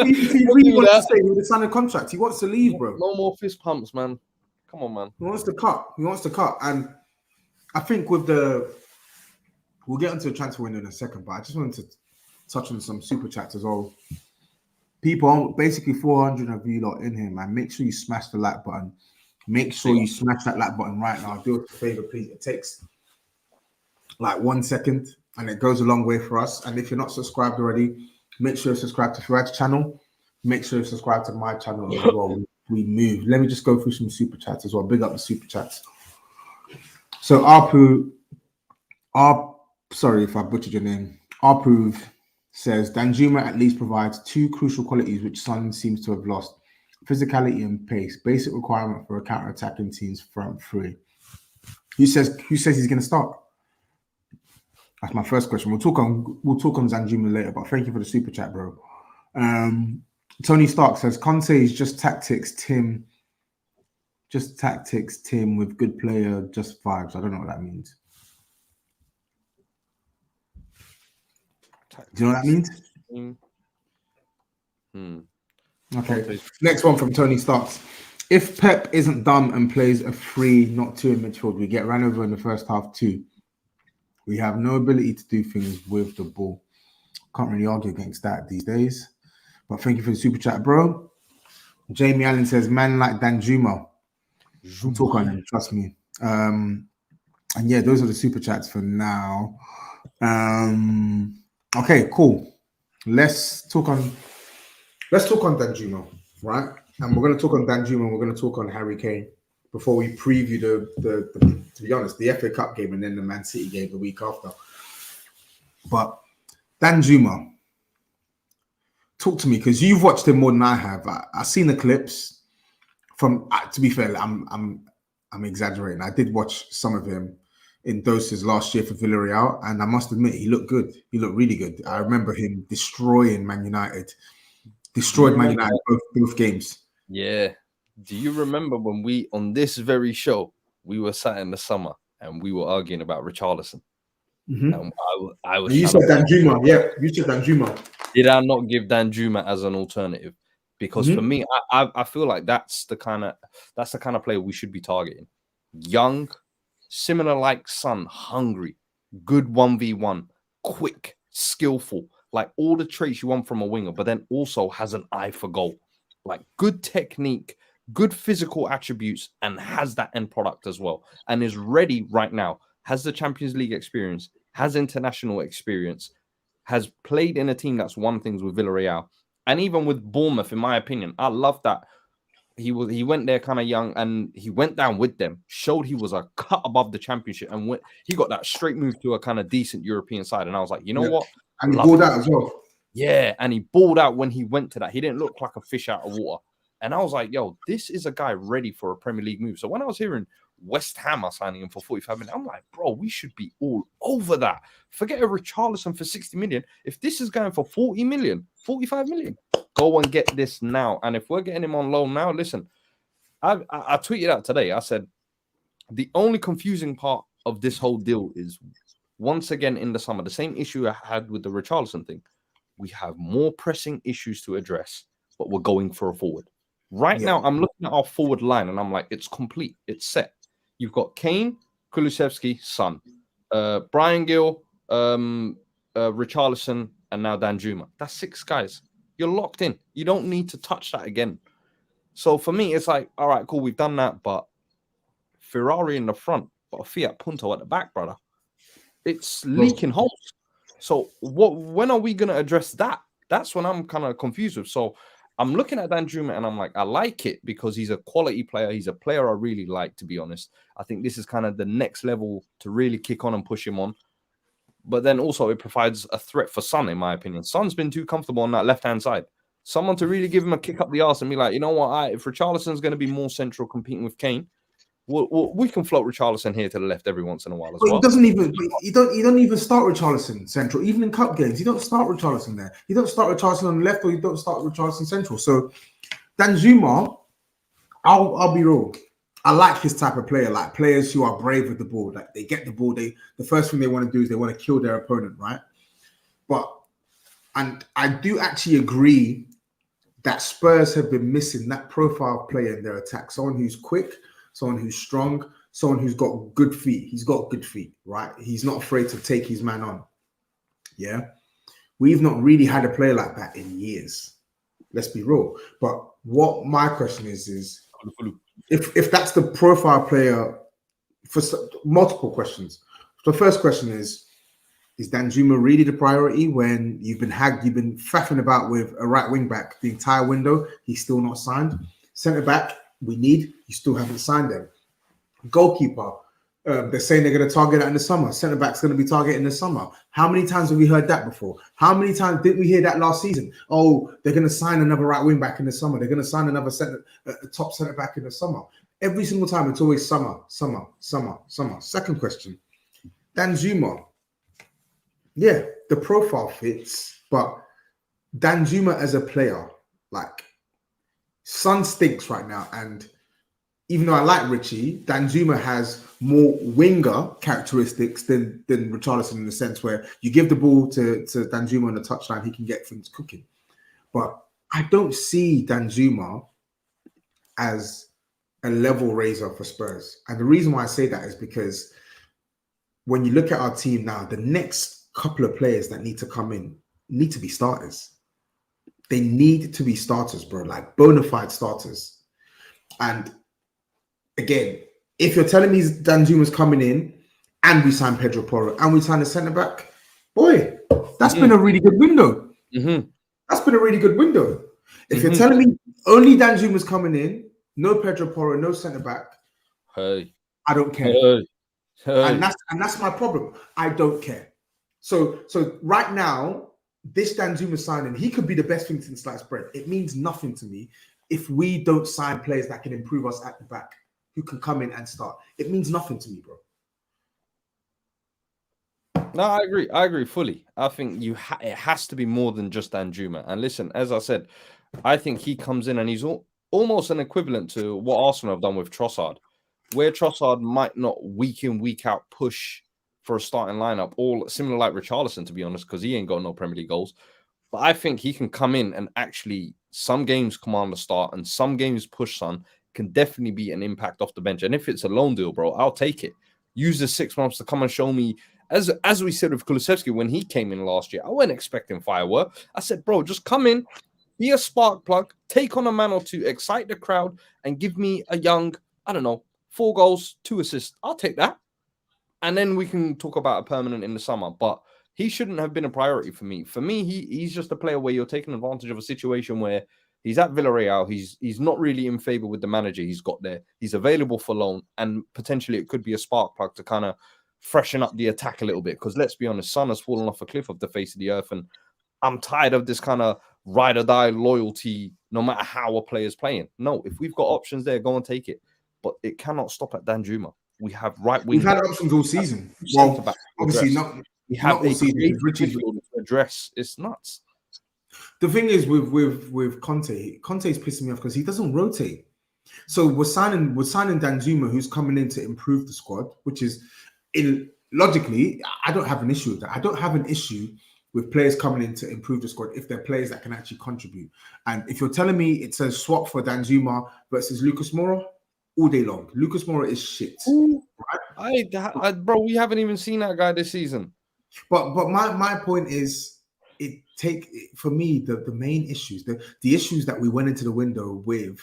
If he really wants to stay, he would sign a contract. He wants to leave, bro. No more fist pumps, man. Come on, man. He wants to cut. And I think we'll get into the transfer window in a second, but I just wanted to touch on some super chats as well. People, basically 400 of you lot in here, man. Make sure you smash the like button. Make sure you smash that like button right now. Do us a favor, please. It takes like 1 second and it goes a long way for us. And if you're not subscribed already, make sure you subscribe to Fuad's channel. Make sure you subscribe to my channel as well. We move. Let me just go through some super chats as well. Big up the super chats. So sorry if I butchered your name. Arpu says Danjuma at least provides 2 crucial qualities which Son seems to have lost: physicality and pace. Basic requirement for a counter-attacking team's front 3. Who says he's going to start? That's my first question. We'll talk on Danjuma later, but thank you for the super chat, bro. Tony Stark says Conte is just tactics, Tim with good player, just vibes. I don't know what that means. Do you know what that means? Okay. Next one from Tony Starks. If Pep isn't dumb and plays a 3, not 2 in midfield, we get ran over in the first half too. We have no ability to do things with the ball. Can't really argue against that these days. But thank you for the super chat, bro. Jamie Allen says, man like Danjuma. We'll talk on him, trust me. And yeah, those are the super chats for now. Okay, cool. Let's talk on Danjuma, right? And we're going to talk on Danjuma and we're going to talk on Harry Kane before we preview the to be honest, the FA Cup game and then the Man City game the week after. But Danjuma, talk to me, because you've watched him more than I have. I've seen the clips. From to be fair, I'm exaggerating. I did watch some of him in doses last year for Villarreal, and I must admit he looked good. He looked really good. I remember him destroying Man United. Destroyed Man United both games. Yeah. Do you remember when we, on this very show, we were sat in the summer and we were arguing about Richarlison? Mm-hmm. And I was. You said Danjuma, yeah. You said Danjuma. Did I not give Danjuma as an alternative? Because for me, I feel like that's the kind of player we should be targeting. Young, similar like Son, hungry, good 1v1, quick, skillful, like all the traits you want from a winger, but then also has an eye for goal, like good technique, good physical attributes, and has that end product as well, and is ready right now, has the Champions League experience, has international experience, has played in a team that's won things with Villarreal, and even with Bournemouth, in my opinion. I love that he went there kind of young and he went down with them, showed he was a cut above the Championship, and he got that straight move to a kind of decent European side. And I was like, you know what? And he balled out as well. Yeah, and he balled out when he went to that. He didn't look like a fish out of water. And I was like, yo, this is a guy ready for a Premier League move. So when I was hearing West Ham are signing him for 45 million, I'm like, bro, we should be all over that. Forget a Richarlison for 60 million. If this is going for 40 million, 45 million, go and get this now. And if we're getting him on loan now, listen, I tweeted out today. I said, the only confusing part of this whole deal is, once again in the summer, the same issue I had with the Richarlison thing. We have more pressing issues to address, but we're going for a forward. Right now, I'm looking at our forward line, and I'm like, it's complete. It's set. You've got Kane, Kulusevski, Son. Brian Gill, Richarlison, and now Danjuma. That's 6 guys. You're locked in. You don't need to touch that again. So for me, it's like, all right, cool, we've done that, but Ferrari in the front, but a Fiat Punto at the back, brother. It's leaking holes. So when are we going to address that? That's when I'm kind of confused with. So I'm looking at Danjuma and I'm like, I like it because he's a quality player. He's a player I really like, to be honest. I think this is kind of the next level to really kick on and push him on. But then also it provides a threat for Son, in my opinion. Son's been too comfortable on that left-hand side. Someone to really give him a kick up the arse and be like, you know what, if Richarlison's going to be more central competing with Kane, we can float Richarlison here to the left every once in a while as well. He doesn't even. You don't even start Richarlison central. Even in cup games, you don't start Richarlison there. You don't start Richarlison on the left, or you don't start Richarlison central. So Danjuma, I'll be real. I like his type of player, like players who are brave with the ball. Like they get the ball, the first thing they want to do is they want to kill their opponent, right? And I do actually agree that Spurs have been missing that profile player in their attack. Someone who's quick, someone who's strong, someone who's got good feet. He's got good feet, right? He's not afraid to take his man on. Yeah. We've not really had a player like that in years. Let's be real. But what my question is if that's the profile player, for multiple questions. The first question is Danjuma really the priority when you've been faffing about with a right wing back the entire window? He's still not signed. Centre back, you still haven't signed them. Goalkeeper, they're saying they're going to target that in the summer. Centre back's going to be targeted in the summer. How many times have we heard that before? How many times didn't we hear that last season? Oh, they're going to sign another right wing back in the summer. They're going to sign another top centre back in the summer. Every single time, it's always summer. Second question, Danjuma. Yeah, the profile fits, but Danjuma as a player, like, Son stinks right now. And even though I like Richie, Danjuma has more winger characteristics than Richarlison, in the sense where you give the ball to Danjuma on the touchline, he can get things cooking. But I don't see Danjuma as a level raiser for Spurs. And the reason why I say that is because when you look at our team now, the next couple of players that need to come in need to be starters. They need to be starters, bro, like bona fide starters. And again, if you're telling me Danjuma's coming in and we sign Pedro Porro and we sign a centre back, boy, that's been a really good window. That's been a really good window. If you're telling me only Danjuma's coming in, no Pedro Porro, no centre back, I don't care. And that's my problem. I don't care. So right now, this Danjuma signing, he could be the best thing since sliced bread. It means nothing to me if we don't sign players that can improve us at the back, who can come in and start. It means nothing to me, bro. No, I agree fully. I think it has to be more than just Danjuma. And listen, as I said, I think he comes in and he's almost an equivalent to what Arsenal have done with Trossard, where Trossard might not week in, week out push for a starting lineup, all similar like Richarlison, to be honest, because he ain't got no Premier League goals. But I think he can come in and actually some games command the start and some games push Son, can definitely be an impact off the bench. And if it's a loan deal, bro, I'll take it. Use the 6 months to come and show me, as we said with Kulusevski when he came in last year, I wasn't expecting firework. I said, bro, just come in, be a spark plug, take on a man or two, excite the crowd, and give me a young, 4 goals, 2 assists. I'll take that. And then we can talk about a permanent in the summer. But he shouldn't have been a priority for me. For me, he's just a player where you're taking advantage of a situation where he's at Villarreal. He's not really in favor with the manager he's got there. He's available for loan. And potentially it could be a spark plug to kind of freshen up the attack a little bit. Because let's be honest, Son has fallen off a cliff of the face of the earth. And I'm tired of this kind of ride or die loyalty, no matter how a player's playing. No, if we've got options there, go and take it. But it cannot stop at Danjuma. We have right wing. We've had options all season. Well, obviously not. We have all season. Richie's to address. It's nuts. The thing is with Conte, Conte's pissing me off because he doesn't rotate. So we're signing Danjuma, who's coming in to improve the squad, which is logically, I don't have an issue with that. I don't have an issue with players coming in to improve the squad if they're players that can actually contribute. And if you're telling me it's a swap for Danjuma versus Lucas Moura, all day long. Lucas Moura is shit. Right? Bro, we haven't even seen that guy this season. But my point is, for me, the main issues, the issues that we went into the window with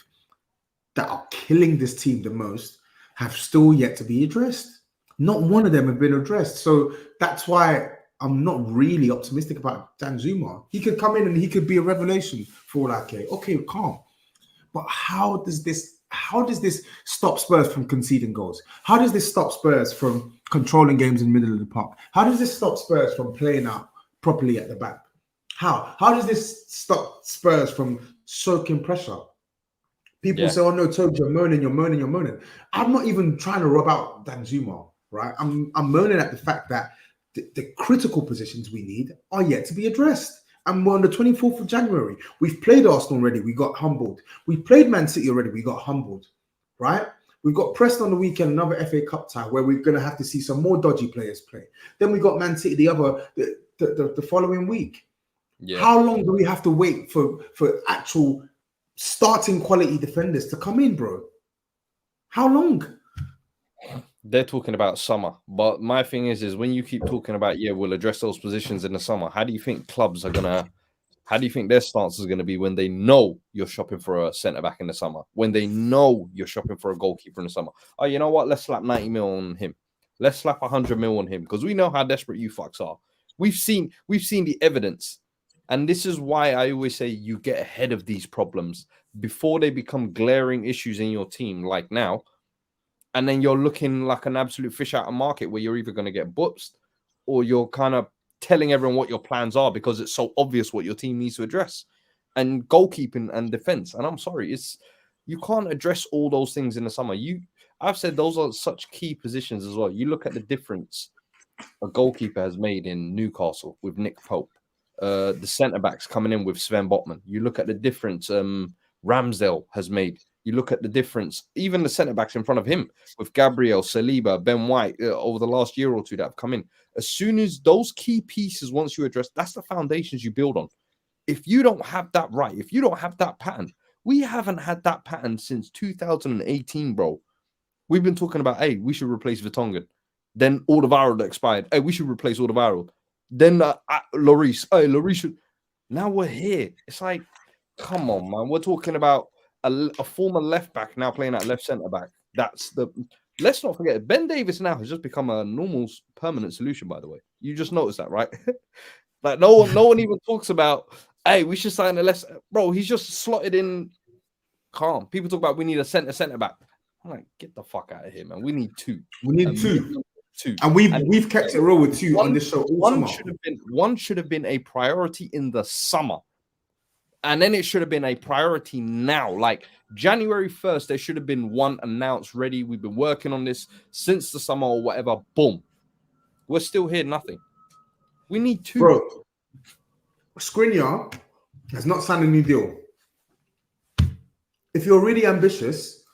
that are killing this team the most have still yet to be addressed. Not one of them have been addressed. So that's why I'm not really optimistic about Danjuma. He could come in and he could be a revelation for all I care. Okay, calm. But how does this stop Spurs from conceding goals? How does this stop Spurs from controlling games in the middle of the park? How does this stop Spurs from playing out properly at the back? How does this stop Spurs from soaking pressure? People say, "Oh no, Toby, you're moaning." I'm not even trying to rub out Danjuma, right? I'm moaning at the fact that the critical positions we need are yet to be addressed. And we're on the 24th of January. We've played Arsenal already. We got humbled. We played Man City already. We got humbled, right? We've got Preston on the weekend, another FA Cup tie where we're going to have to see some more dodgy players play. Then we got Man City the following week. Yeah. How long do we have to wait for actual starting quality defenders to come in, bro? How long? They're talking about summer, but my thing is when you keep talking about, we'll address those positions in the summer. How do you think how do you think their stance is going to be when they know you're shopping for a centre-back in the summer? When they know you're shopping for a goalkeeper in the summer? Oh, you know what? Let's slap 90 mil on him. Let's slap 100 mil on him because we know how desperate you fucks are. We've seen the evidence. And this is why I always say you get ahead of these problems before they become glaring issues in your team like now. And then you're looking like an absolute fish out of market where you're either going to get buttsed or you're kind of telling everyone what your plans are because it's so obvious what your team needs to address. And goalkeeping and defense. And I'm sorry, you can't address all those things in the summer. I've said those are such key positions as well. You look at the difference a goalkeeper has made in Newcastle with Nick Pope. The centre-backs coming in with Sven Botman. You look at the difference Ramsdale has made. You look at the difference, even the centre-backs in front of him with Gabriel, Saliba, Ben White over the last year or two that have come in. As soon as those key pieces, once you address, that's the foundations you build on. If you don't have that right, if you don't have that pattern, we haven't had that pattern since 2018, bro. We've been talking about, hey, we should replace Vertonghen. Then Alderweireld expired. Hey, we should replace Alderweireld. Then Lloris. Hey, Lloris should. Now we're here. It's like, come on, man. We're talking about a former left back now playing at left centre back. Let's not forget, Ben Davies now has just become a normal permanent solution, by the way. You just noticed that, right? Like no one even talks about, hey, we should sign a less. Bro, he's just slotted in calm. People talk about we need a centre back. I'm like, get the fuck out of here, man. We need two. We need two. And we've kept it real with two on this show. One should have been a priority in the summer. And then it should have been a priority now. Like January 1st, there should have been one announced, ready. We've been working on this since the summer or whatever. Boom. We're still here, nothing. We need two. Bro, Skriniar has not signed a new deal. If you're really ambitious...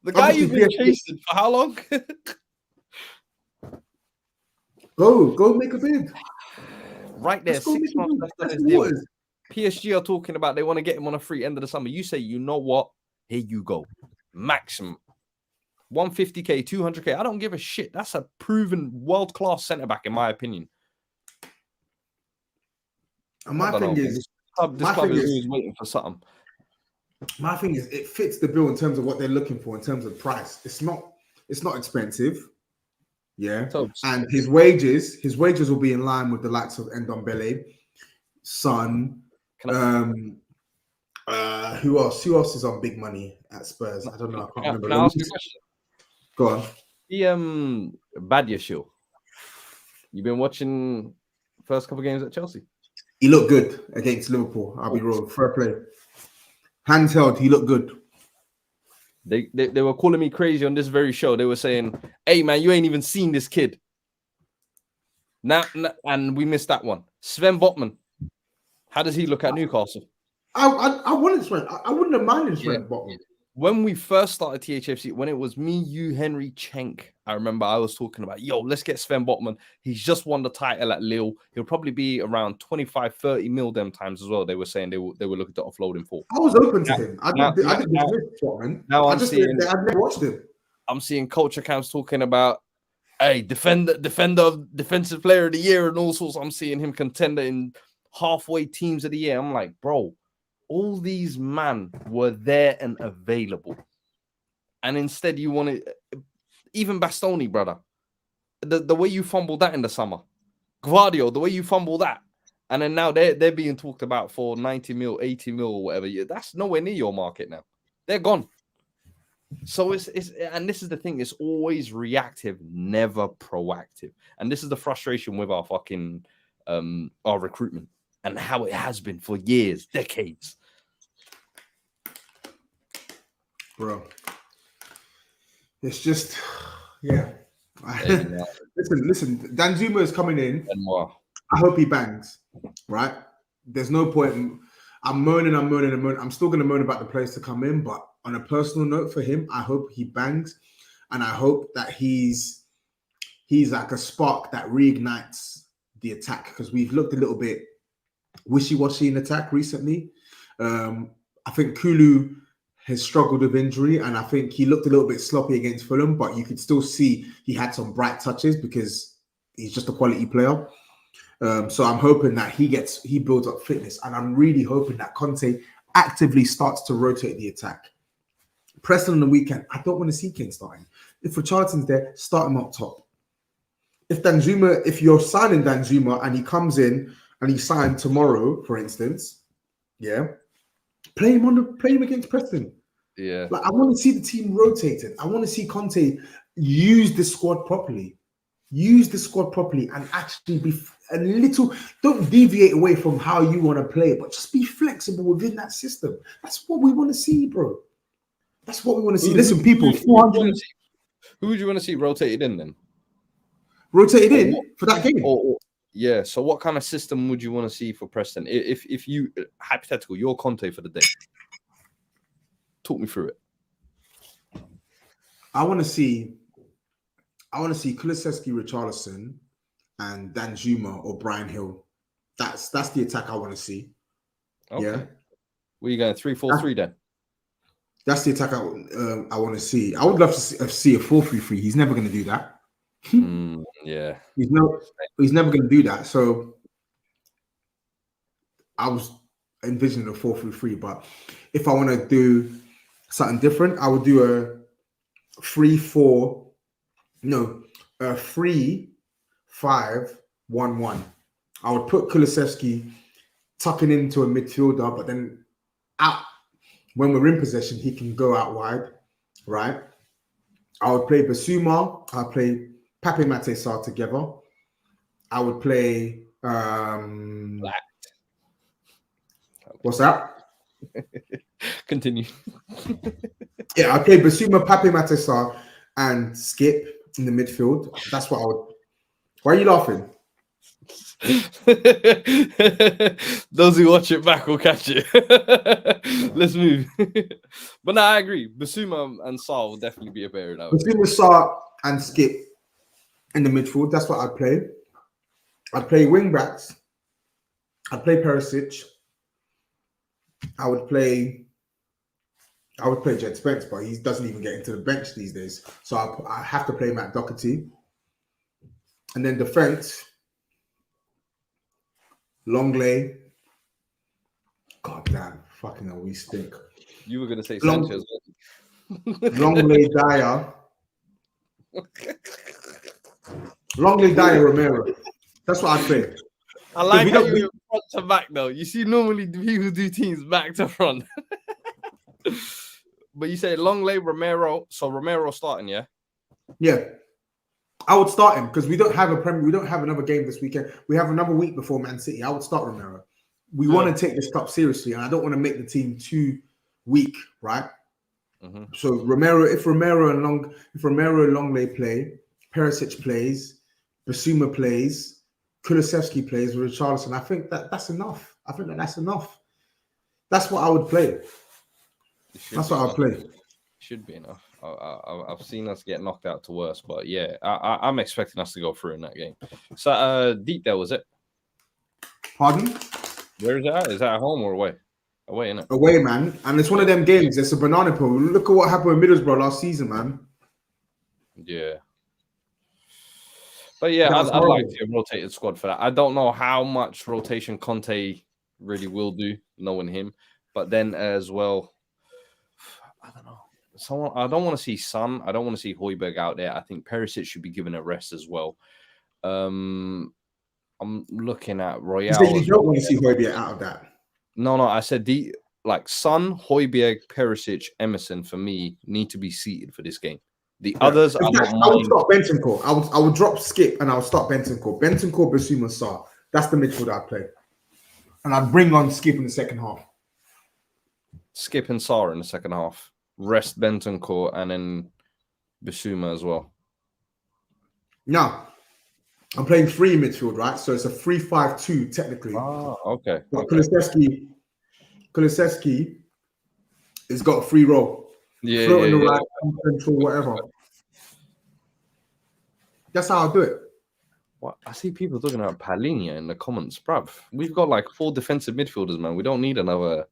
the guy you've been chasing for how long? Go make a bid. Right there, 6 months left on his deal. PSG are talking about they want to get him on a free end of the summer. You say, you know what? Here you go. Maximum. 150k, 200k. I don't give a shit. That's a proven world-class centre-back, in my opinion. And my thing is... This club is always waiting for something. My thing is, it fits the bill in terms of what they're looking for, in terms of price. It's not expensive. Yeah. And his wages will be in line with the likes of Ndombele, Son. Who else is on big money at Spurs? I don't know. I can't remember. Can I ask you a question? Go on. The Badiashile. You've been watching first couple of games at Chelsea? He looked good against Liverpool. I'll be real. Fair play. Handheld, he looked good. They were calling me crazy on this very show. They were saying, hey, man, you ain't even seen this kid. Now, and we missed that one. Sven Botman. How does he look at Newcastle? I wanted Sven. I wouldn't have minded Sven Botman. When we first started THFC, when it was me, you, Henry, Cenk, I remember I was talking about, let's get Sven Botman. He's just won the title at Lille. He'll probably be around 25, 30 mil them times as well. They were saying they were looking to offload him for. I was open to him. I didn't Now I've never watched him. I'm seeing culture accounts talking about, Hey, defensive player of the year, and all sorts. I'm seeing him contender in halfway teams of the year. I'm like, bro, all these men were there and available, and instead you want to, even Bastoni, brother, the way you fumbled that in the summer, Guardio, the way you fumbled that, and then now they're being talked about for 90 mil, 80 mil, or whatever. That's nowhere near your market now. They're gone. So it's and this is the thing, it's always reactive, never proactive. And this is the frustration with our fucking our recruitment and how it has been for years, decades. Bro. It's just yeah. Listen, Danjuma is coming in. I hope he bangs, right? There's no point. I'm moaning. I'm still gonna moan about the players to come in, but on a personal note for him, I hope he bangs, and I hope that he's like a spark that reignites the attack, because we've looked a little bit wishy-washy in attack recently. I think Kulu has struggled with injury, and I think he looked a little bit sloppy against Fulham, but you could still see he had some bright touches because he's just a quality player. So I'm hoping that he builds up fitness, and I'm really hoping that Conte actively starts to rotate the attack. Preston on the weekend, I don't want to see King starting. If Richardson's there, start him up top. If you're signing Danjuma and he comes in and he signed tomorrow, for instance, yeah, play him against Preston. Yeah, like I want to see the team rotated. I want to see Conte use the squad properly. Use the squad properly and actually be a little. Don't deviate away from how you want to play, but just be flexible within that system. That's what we want to see, bro. That's what we want to see. Listen, people, 400. Who would you want to see rotated in then? Rotated in for that game? Yeah. So, what kind of system would you want to see for Preston? If you hypothetical, you're Conte for the day. Talk me through it. I want to see Kulusevski, Richarlison, and Danjuma or Brian Hill. That's the attack I want to see. Okay. Yeah. Were you going 3-4-3 then? That's the attack I want to see. I would love to see a 4-3-3. He's never going to do that. Yeah. He's never going to do that. So I was envisioning a 4-3-3. But if I want to do something different, I would do a 3-5-1-1. I would put Kulusevski tucking into a midfielder, but then out when we're in possession, he can go out wide, right? I would play Basuma. I'll play Pape Maté Sarr together. I would play what's that? Continue. Yeah, I'll play Basuma, Pape Maté Sarr, and Skip in the midfield. That's what I would. Why are you laughing? Those who watch it back will catch it. Let's move. But no, I agree. Basuma and Sarr will definitely be a better. Basuma, Sarr, and Skip in the midfield. That's what I'd play. I'd play wing backs. I'd play Perisic. I would play Jed Spence, but he doesn't even get into the bench these days. So I have to play Matt Doherty. And then defense, Longley. God damn, fucking hell, we stink. You were going to say Sanchez. Longley, Dyer. Longley, Dyer, Romero. That's what I play. I like how you front to back though. You see, normally people do teams back to front. But you say Longley, Romero. So Romero starting, yeah? Yeah. I would start him because we don't have another game this weekend. We have another week before Man City. I would start Romero. We want to take this cup seriously, and I don't want to make the team too weak, right? Mm-hmm. So if Romero and Longley play, Perisic plays, Basuma plays, Kulusevski plays with Richarlison, I think that's enough. I think that's enough. That's what I would play. That's what I would play. Should be enough. I've seen us get knocked out to worse, but yeah, I'm expecting us to go through in that game. So deep there, was it? Pardon? Where is it at? Is that at home or away? Away, innit? Away, man. And it's one of them games. It's a banana peel. Look at what happened with Middlesbrough last season, man. Yeah. But yeah, That was I'd like horrible. to see a rotated squad for that. I don't know how much rotation Conte really will do, knowing him. But then as well, I don't know. I don't want to see Son. I don't want to see Højbjerg out there. I think Perisic should be given a rest as well. I'm looking at You Royale. said you don't want to see Højbjerg out of that. No. I said Son, Højbjerg, Perisic, Emerson for me need to be seated for this game. The others, I don't mind. I would stop Bentancur. I would drop Skip and I would start Bentancur. Bentancur, Basuma, Sarr. That's the midfield I'd play. And I'd bring on Skip in the second half. Skip and Sarr in the second half. Rest Bentancur and then Basuma as well. Now, I'm playing 3 midfield, right? So it's a 3-5-2 technically. Oh, okay. But Kulusevski has got a free role. Yeah, Float on the right, central, whatever. That's how I'll do it. What? I see people talking about Palhinha in the comments, bruv. We've got like 4 defensive midfielders, man. We don't need another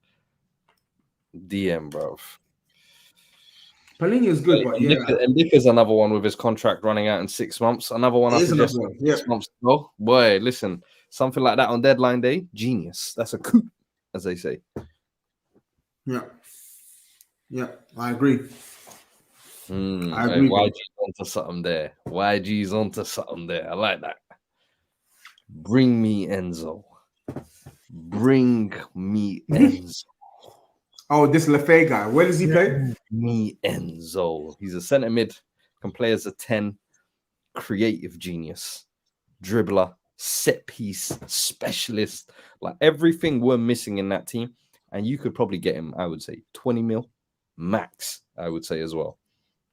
DM, bruv. Palhinha is good, but yeah. And Nick is another one with his contract running out in 6 months. Another one I suggested 6 months ago. Boy, listen, something like that on deadline day, genius. That's a coup, as they say. Yeah, I agree. I agree. YG's onto something there. YG's onto something there. I like that. Bring me Enzo. Bring me Enzo. Oh, this Le Fee guy. Where does he play? Bring me Enzo. He's a centre mid. Can play as a 10. Creative genius. Dribbler. Set piece. Specialist. Like everything we're missing in that team. And you could probably get him, I would say, 20 mil. Max, I would say as well.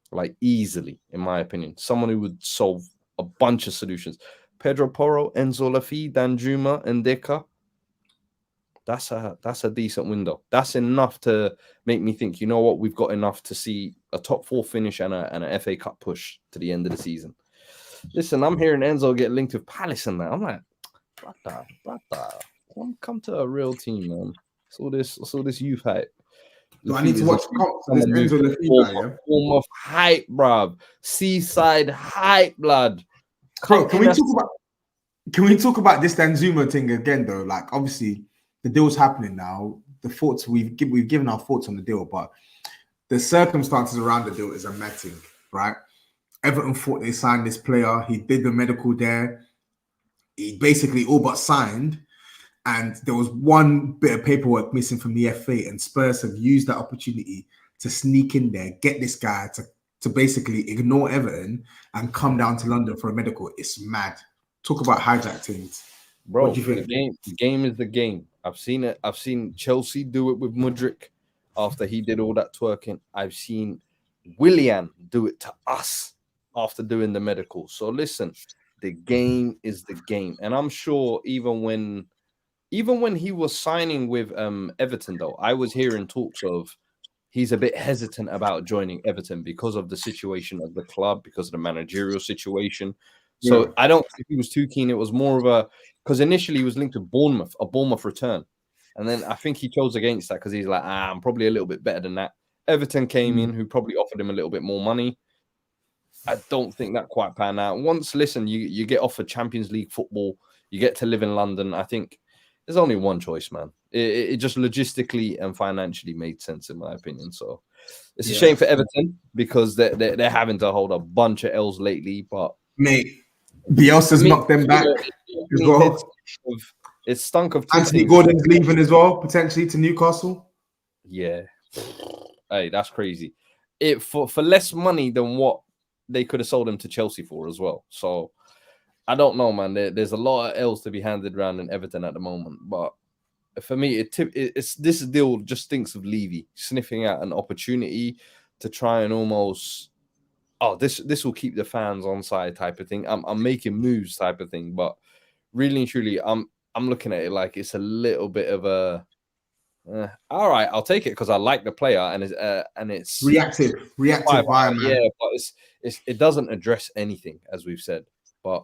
Like easily, in my opinion. Someone who would solve a bunch of solutions. Pedro Porro, Enzo Le Fee, Danjuma, and Deka. That's a decent window. That's enough to make me think, you know what, we've got enough to see a top 4 finish and an FA Cup push to the end of the season. Listen, I'm hearing Enzo get linked with Palace and that. I'm like, brother, come to a real team, man. All this youth hype. Do I need to watch this Enzo Le Fee guy, yeah? Form of hype, bruv. Seaside hype, blood. Bro, can we talk about this Danjuma thing again, though? Like, obviously, the deal's happening now. The thoughts we've given our thoughts on the deal, but the circumstances around the deal is a mad thing, right? Everton thought they signed this player. He did the medical there. He basically all but signed. And there was one bit of paperwork missing from the FA, and Spurs have used that opportunity to sneak in there, get this guy to basically ignore Everton and come down to London for a medical. It's mad. Talk about hijack things. Bro, what do you think? The game is the game. I've seen it. I've seen Chelsea do it with Mudryk after he did all that twerking. I've seen Willian do it to us after doing the medical. So listen, the game is the game. And I'm sure even when he was signing with Everton, though, I was hearing talks of he's a bit hesitant about joining Everton because of the situation of the club, because of the managerial situation. So I don't think he was too keen. It was more of because initially he was linked to Bournemouth, a Bournemouth return. And then I think he chose against that because he's like, I'm probably a little bit better than that. Everton came in, who probably offered him a little bit more money. I don't think that quite panned out. Once, listen, you get offered Champions League football, you get to live in London, I think there's only one choice, man. It just logistically and financially made sense, in my opinion. So it's a shame for Everton because they're having to hold a bunch of L's lately. But mate, Bielsa's knocked them back as well. It stunk of Anthony Gordon's leaving as well, potentially to Newcastle. Yeah, hey, that's crazy. For less money than what they could have sold him to Chelsea for as well. So I don't know, man. There's a lot of L's to be handed around in Everton at the moment. But for me, it's this deal just stinks of Levy sniffing out an opportunity to try and almost, this will keep the fans on side type of thing. I'm making moves type of thing. But really and truly, I'm looking at it like it's a little bit of a, all right, I'll take it because I like the player and it's reactive environment. Yeah, but it doesn't address anything, as we've said. But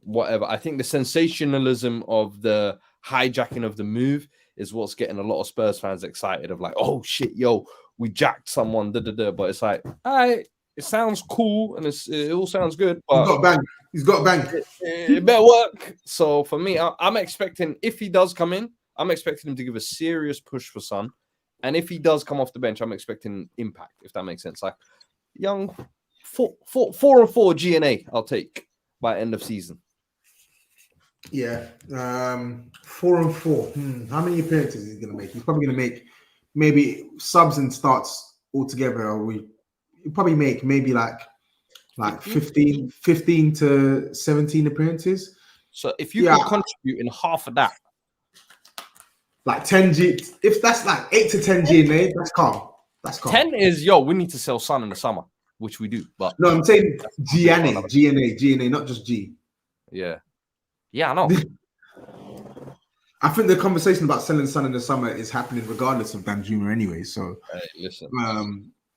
whatever. I think the sensationalism of the hijacking of the move is what's getting a lot of Spurs fans excited of like, oh shit, yo, we jacked someone, But it's like, all right, it sounds cool and it all sounds good, but He's got a bank. It better work. So for me, I'm expecting, if he does come in, I'm expecting him to give a serious push for Son. And if he does come off the bench, I'm expecting impact, if that makes sense. Like young 4-4 GNA, I'll take by end of season. Yeah. 4-4. How many appearances is he going to make? He's probably going to make maybe subs and starts altogether. He'll probably make maybe like 15 to 17 appearances. So if you can contribute in half of that, like 10 G, if that's like 8 to 10 GNA, that's calm. 10 is we need to sell Son in the summer, which we do. But no, I'm saying GNA, not just G. Yeah, I know. I think the conversation about selling Son in the summer is happening regardless of Danjuma anyway. So hey, listen,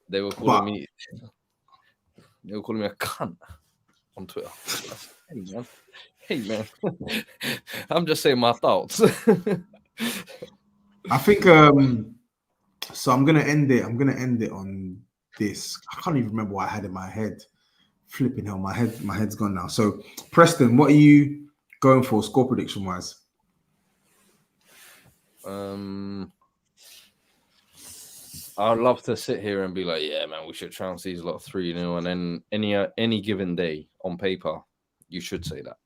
they were calling me a cunt on Twitter. Hey man, I'm just saying my thoughts. I think so I'm gonna end it on this. I can't even remember what I had in my head. Flipping hell, my head's gone now. So Preston, what are you going for score prediction wise? I'd love to sit here and be like, yeah, man, we should trounce these lot 3-0, and then any given day on paper, you should say that.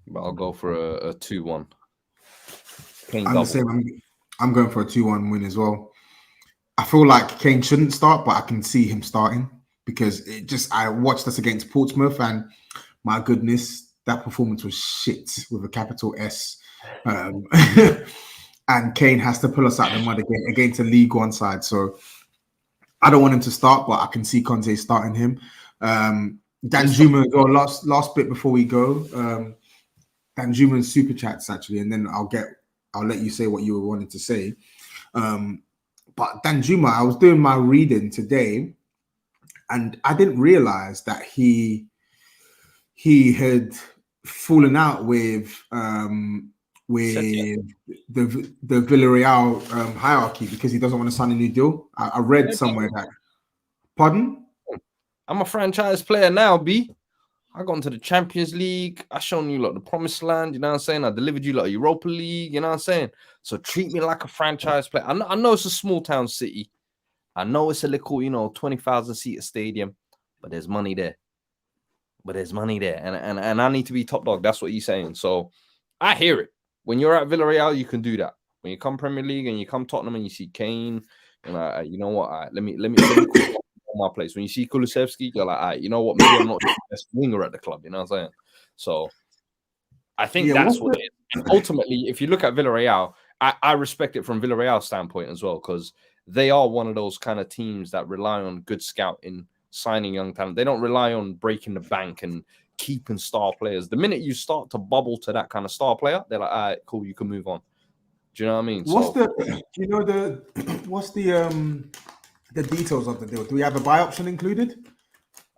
But I'll go for a 2-1. I'm the same. I'm going for a 2-1 win as well. I feel like Kane shouldn't start, but I can see him starting because I watched us against Portsmouth, and my goodness, that performance was shit with a capital S. And Kane has to pull us out of the mud again against a League One side. So I don't want him to start, but I can see Conte starting him. Danjuma, go last bit before we go. Danjuma's super chats actually, and then I'll let you say what you were wanting to say. But Danjuma, I was doing my reading today, and I didn't realize that he had fallen out with the Villarreal hierarchy because he doesn't want to sign a new deal. I read somewhere that. Pardon? I'm a franchise player now, B. I got into the Champions League. I shown you like the promised land, you know what I'm saying? I delivered you like Europa League, you know what I'm saying? So treat me like a franchise player. I know it's a small town city. I know it's a little, 20,000 seat stadium, but there's money there. And I need to be top dog. That's what he's saying. So I hear it. When you're at Villarreal, you can do that. When you come Premier League and you come Tottenham and you see Kane, you know what? Let me my place. When you see Kulusevski, you're like, you know what? Maybe I'm not the best winger at the club. You know what I'm saying? So I think that's what it is. And ultimately, if you look at Villarreal, I respect it from Villarreal's standpoint as well, because they are one of those kind of teams that rely on good scouting, signing young talent. They don't rely on breaking the bank and keeping star players. The minute you start to bubble to that kind of star player, they're like, all right, cool, you can move on. Do you know what I mean? What's the details of the deal? Do we have a buy option included?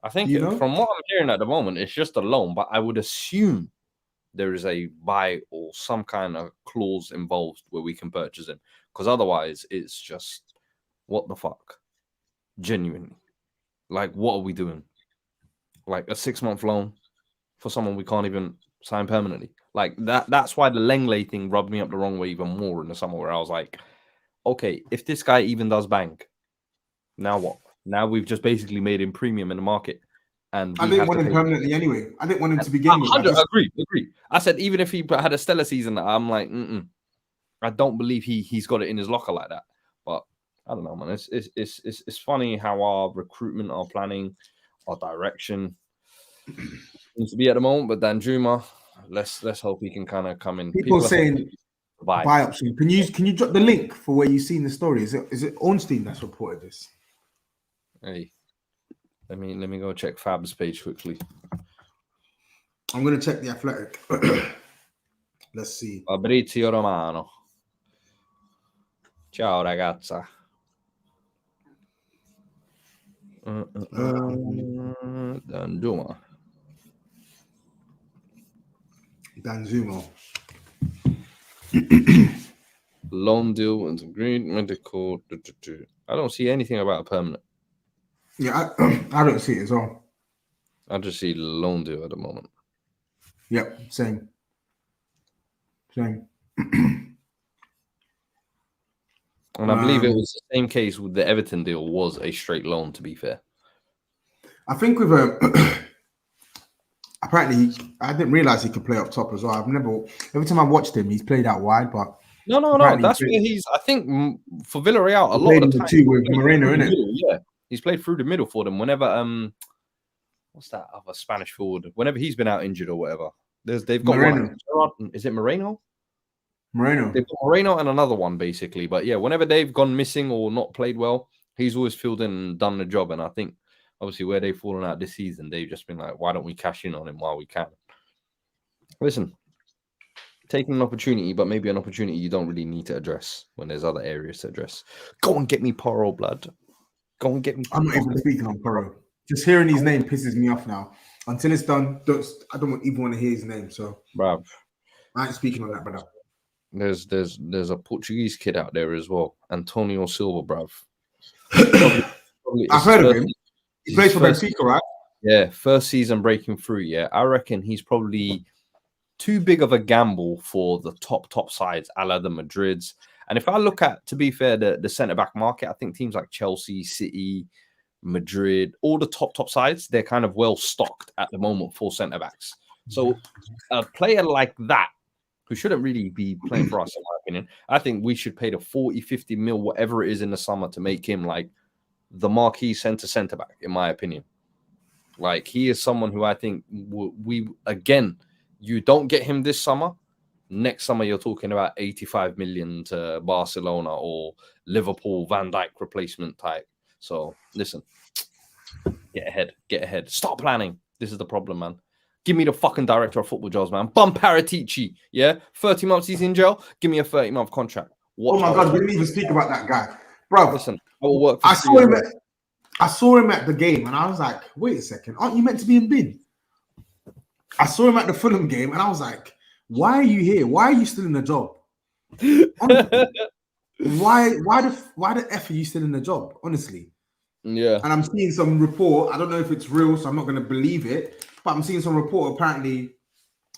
I think from what I'm hearing at the moment, it's just a loan, but I would assume there is a buy or some kind of clause involved where we can purchase him, because otherwise it's just what the fuck? Genuinely. Like, what are we doing? Like a 6-month loan for someone we can't even sign permanently. Like that's why the Lenglet thing rubbed me up the wrong way even more in the summer, where I was like, okay, if this guy even does bank, now what? Now we've just basically made him premium in the market. And I didn't want him permanently anyway. I didn't want him to begin with. Agree. I said even if he had a stellar season, I'm like, I don't believe he's got it in his locker like that. But I don't know, man. It's funny how our recruitment, our planning, our direction seems to be at the moment. But Danjuma, let's hope he can kind of come in. People saying buy option. Can you drop the link for where you've seen the story? Is it Ornstein that's reported this? Hey, let me go check Fab's page quickly. I'm gonna check the Athletic. Let's see. Fabrizio Romano. Ciao ragazza. Danjuma. Loan deal and agreed medical. I don't see anything about a permanent. Yeah, I don't see it as well. I just see loan deal at the moment. Yep, same. And I believe it was the same case with the Everton deal, was a straight loan, to be fair. I think with apparently I didn't realize he could play up top as well. Every time I watched him, he's played out wide, but no. That's where he's. I think for Villarreal, a lot of the time with Moreno, innit? Yeah, he's played through the middle for them. Whenever what's that other Spanish forward? Whenever he's been out injured or whatever, they've got Moreno. one. Is it Moreno? Moreno. They've got Moreno and another one, basically. But yeah, whenever they've gone missing or not played well, he's always filled in and done the job. And I think, obviously, where they've fallen out this season, they've just been like, why don't we cash in on him while we can? Listen, taking an opportunity, but maybe an opportunity you don't really need to address when there's other areas to address. Go and get me Poro, blood. Go and get me. I'm not even speaking on Poro. Just hearing his name pisses me off now. Until it's done, I don't even want to hear his name. So, bruv, I ain't speaking on that, brother. There's a Portuguese kid out there as well, Antonio Silva, bruv. I've heard of him. He plays for Benfica, right? Yeah, first season breaking through. Yeah, I reckon he's probably too big of a gamble for the top sides, a la the Madrids. And if I look at, to be fair, the centre back market, I think teams like Chelsea, City, Madrid, all the top sides, they're kind of well stocked at the moment for centre backs. So a player like that, who shouldn't really be playing for us, in my opinion, I think we should pay the 40, 50 mil, whatever it is in the summer, to make him like the marquee centre back, in my opinion. Like, he is someone who I think we again, you don't get him this summer. Next summer, you're talking about 85 million to Barcelona or Liverpool, Van Dijk replacement type. So listen, get ahead. Stop planning. This is the problem, man. Give me the fucking director of football jobs, man. Bum Paratici, yeah? 30 months he's in jail. Give me a 30-month contract. Oh my God, we didn't even speak about that guy. Bro, listen, I will work for I saw him at the game and I was like, wait a second, aren't you meant to be in bin? I saw him at the Fulham game and I was like, why are you here? Why are you still in the job? Why the F are you still in the job? Honestly. Yeah. And I'm seeing some report. I don't know if it's real, so I'm not going to believe it. But I'm seeing some report apparently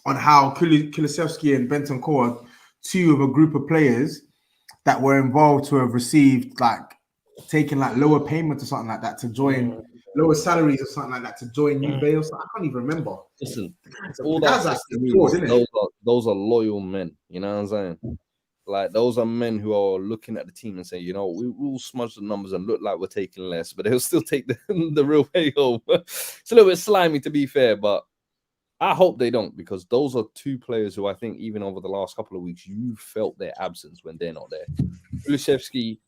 on how Kulusevski and Bentancur are two of a group of players that were involved to have received taken lower payments or something like that to join, lower salaries or something like that to join Juve or something. I can't even remember. Listen, all those are loyal men. You know what I'm saying? Like, those are men who are looking at the team and saying, you know, we'll smudge the numbers and look like we're taking less, but they'll still take the real pay home. It's a little bit slimy, to be fair, but I hope they don't, because those are two players who I think even over the last couple of weeks, you felt their absence when they're not there. Kulusevski,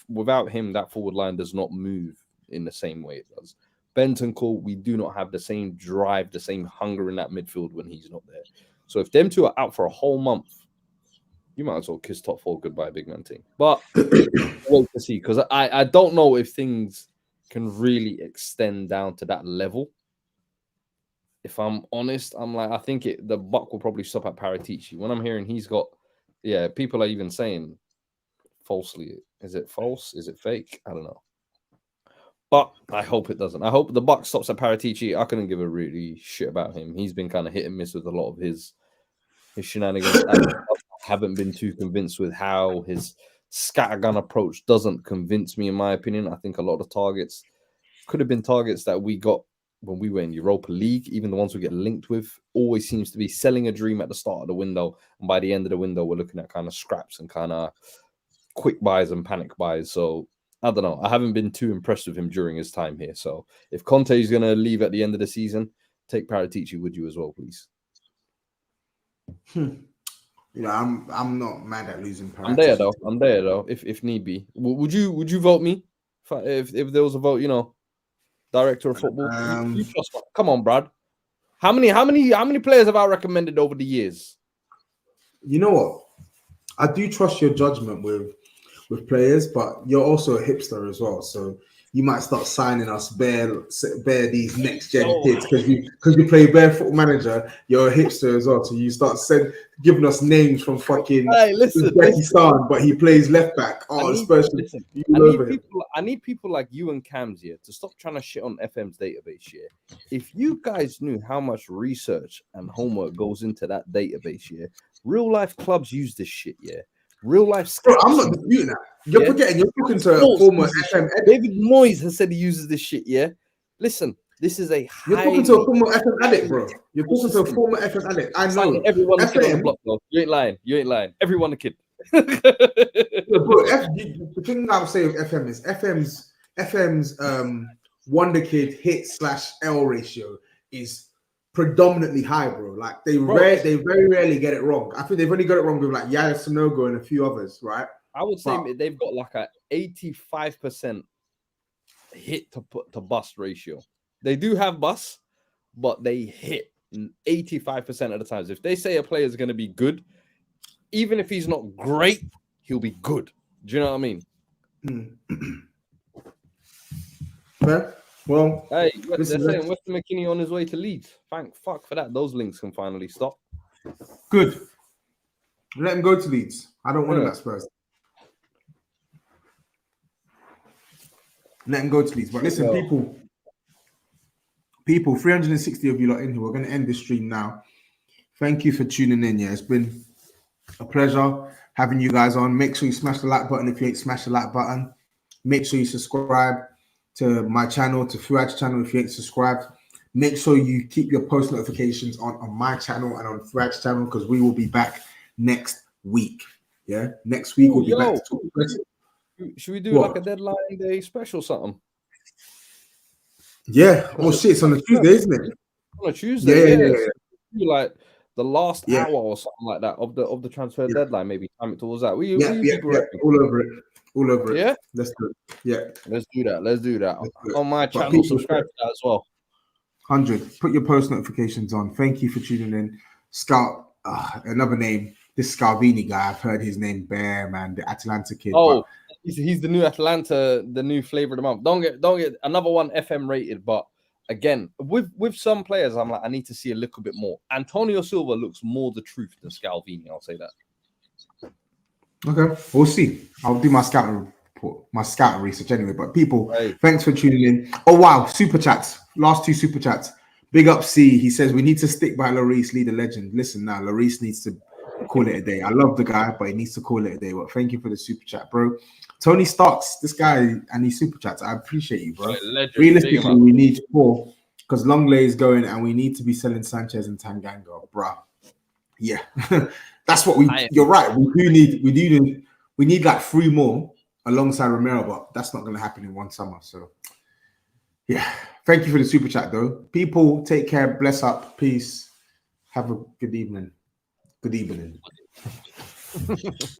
without him, that forward line does not move in the same way it does. Bentancur, we do not have the same drive, the same hunger in that midfield when he's not there. So if them two are out for a whole month, you might as well kiss top four goodbye, big man team. But wait to see, because I don't know if things can really extend down to that level. If I'm honest, I think the buck will probably stop at Paratici. When I'm hearing he's got, people are even saying falsely, is it false? Is it fake? I don't know. But I hope it doesn't. I hope the buck stops at Paratici. I couldn't give a really shit about him. He's been kind of hit and miss with a lot of his shenanigans. I haven't been too convinced with how his scattergun approach doesn't convince me, in my opinion. I think a lot of targets could have been targets that we got when we were in Europa League. Even the ones we get linked with always seems to be selling a dream at the start of the window. And by the end of the window, we're looking at kind of scraps and kind of quick buys and panic buys. So I don't know. I haven't been too impressed with him during his time here. So if Conte is going to leave at the end of the season, take Paratici with you as well, please. You know, I'm not mad at losing Paratici. I'm there though. If need be, would you vote me if there was a vote? You know, director of football. You trust me. Come on, Brad. How many players have I recommended over the years? You know what? I do trust your judgment with players, but you're also a hipster as well. So you might start signing us bare these next gen kids because you play bare Football Manager. You're a hipster as well, so you start giving us names from fucking Uzbekistan, but he plays left back. Oh, I need people like you and Cams here to stop trying to shit on FM's database here. If you guys knew how much research and homework goes into that database here, real life clubs use this shit, yeah. Real life scouts. Bro, I'm not disputing that. You're forgetting. You're talking to a former FM. David Moyes has said he uses this shit. Yeah, listen, this is a. You're talking to a former FM addict, bro. You're talking to a former FM addict. I know. Everyone a kid on the block, though. You ain't lying. You ain't lying. Everyone a kid. Bro, the thing I would say with FM is FM's wonder kid hit/L ratio is predominantly high, bro. Like they very rarely get it wrong. I think they've only got it wrong with like Yaya Sanogo and a few others, right? I would say they've got like a 85% hit to bust ratio. They do have bust, but they hit 85% of the times. If they say a player is going to be good, even if he's not great, he'll be good. Do you know what I mean? Yeah. Well, hey, they're saying Weston McKinney on his way to Leeds. Thank fuck for that. Those links can finally stop. Good. Let him go to Leeds. I don't want him at Spurs. Let him go to Leeds. But listen, people, 360 of you lot in here. We're going to end this stream now. Thank you for tuning in. Yeah, it's been a pleasure having you guys on. Make sure you smash the like button if you ain't smashed the like button. Make sure you subscribe to my channel, to Fuad's channel if you ain't subscribed. Make sure you keep your post notifications on my channel and on Fuad's channel because we will be back next week. Yeah, next week we'll be back to talk. Should we do like a deadline day special something? Yeah. Oh shit, it's on a Tuesday, isn't it? On a Tuesday, yeah. Like the last hour or something like that of the transfer deadline, maybe time it towards that. All over it. Yeah, let's do it. Yeah, let's do that. On my channel, subscribe to that as well. 100. Put your post notifications on. Thank you for tuning in. Scout, another name. This Scalvini guy, I've heard his name bare, man. The Atalanta kid. Oh, he's the new Atalanta, the new flavor of the month. Don't get another one FM rated, but again, with some players, I'm like, I need to see a little bit more. Antonio Silva looks more the truth than Scalvini. I'll say that. Okay, we'll see. I'll do my scouting report, my scouting research anyway. But people, thanks for tuning in. Oh wow, super chats. Last two super chats. Big up C. He says we need to stick by Lloris, lead a legend. Listen now, Lloris needs to call it a day. I love the guy, but he needs to call it a day. Well, thank you for the super chat, bro. Tony Starks, this guy and his super chats. I appreciate you, bro. Realistically, we need 4 because Longley is going, and we need to be selling Sanchez and Tanganga, bro. Yeah, that's what we. You're right. We need like 3 more alongside Romero, but that's not going to happen in one summer. So, yeah. Thank you for the super chat, though. People, take care. Bless up. Peace. Have a good evening. Good evening.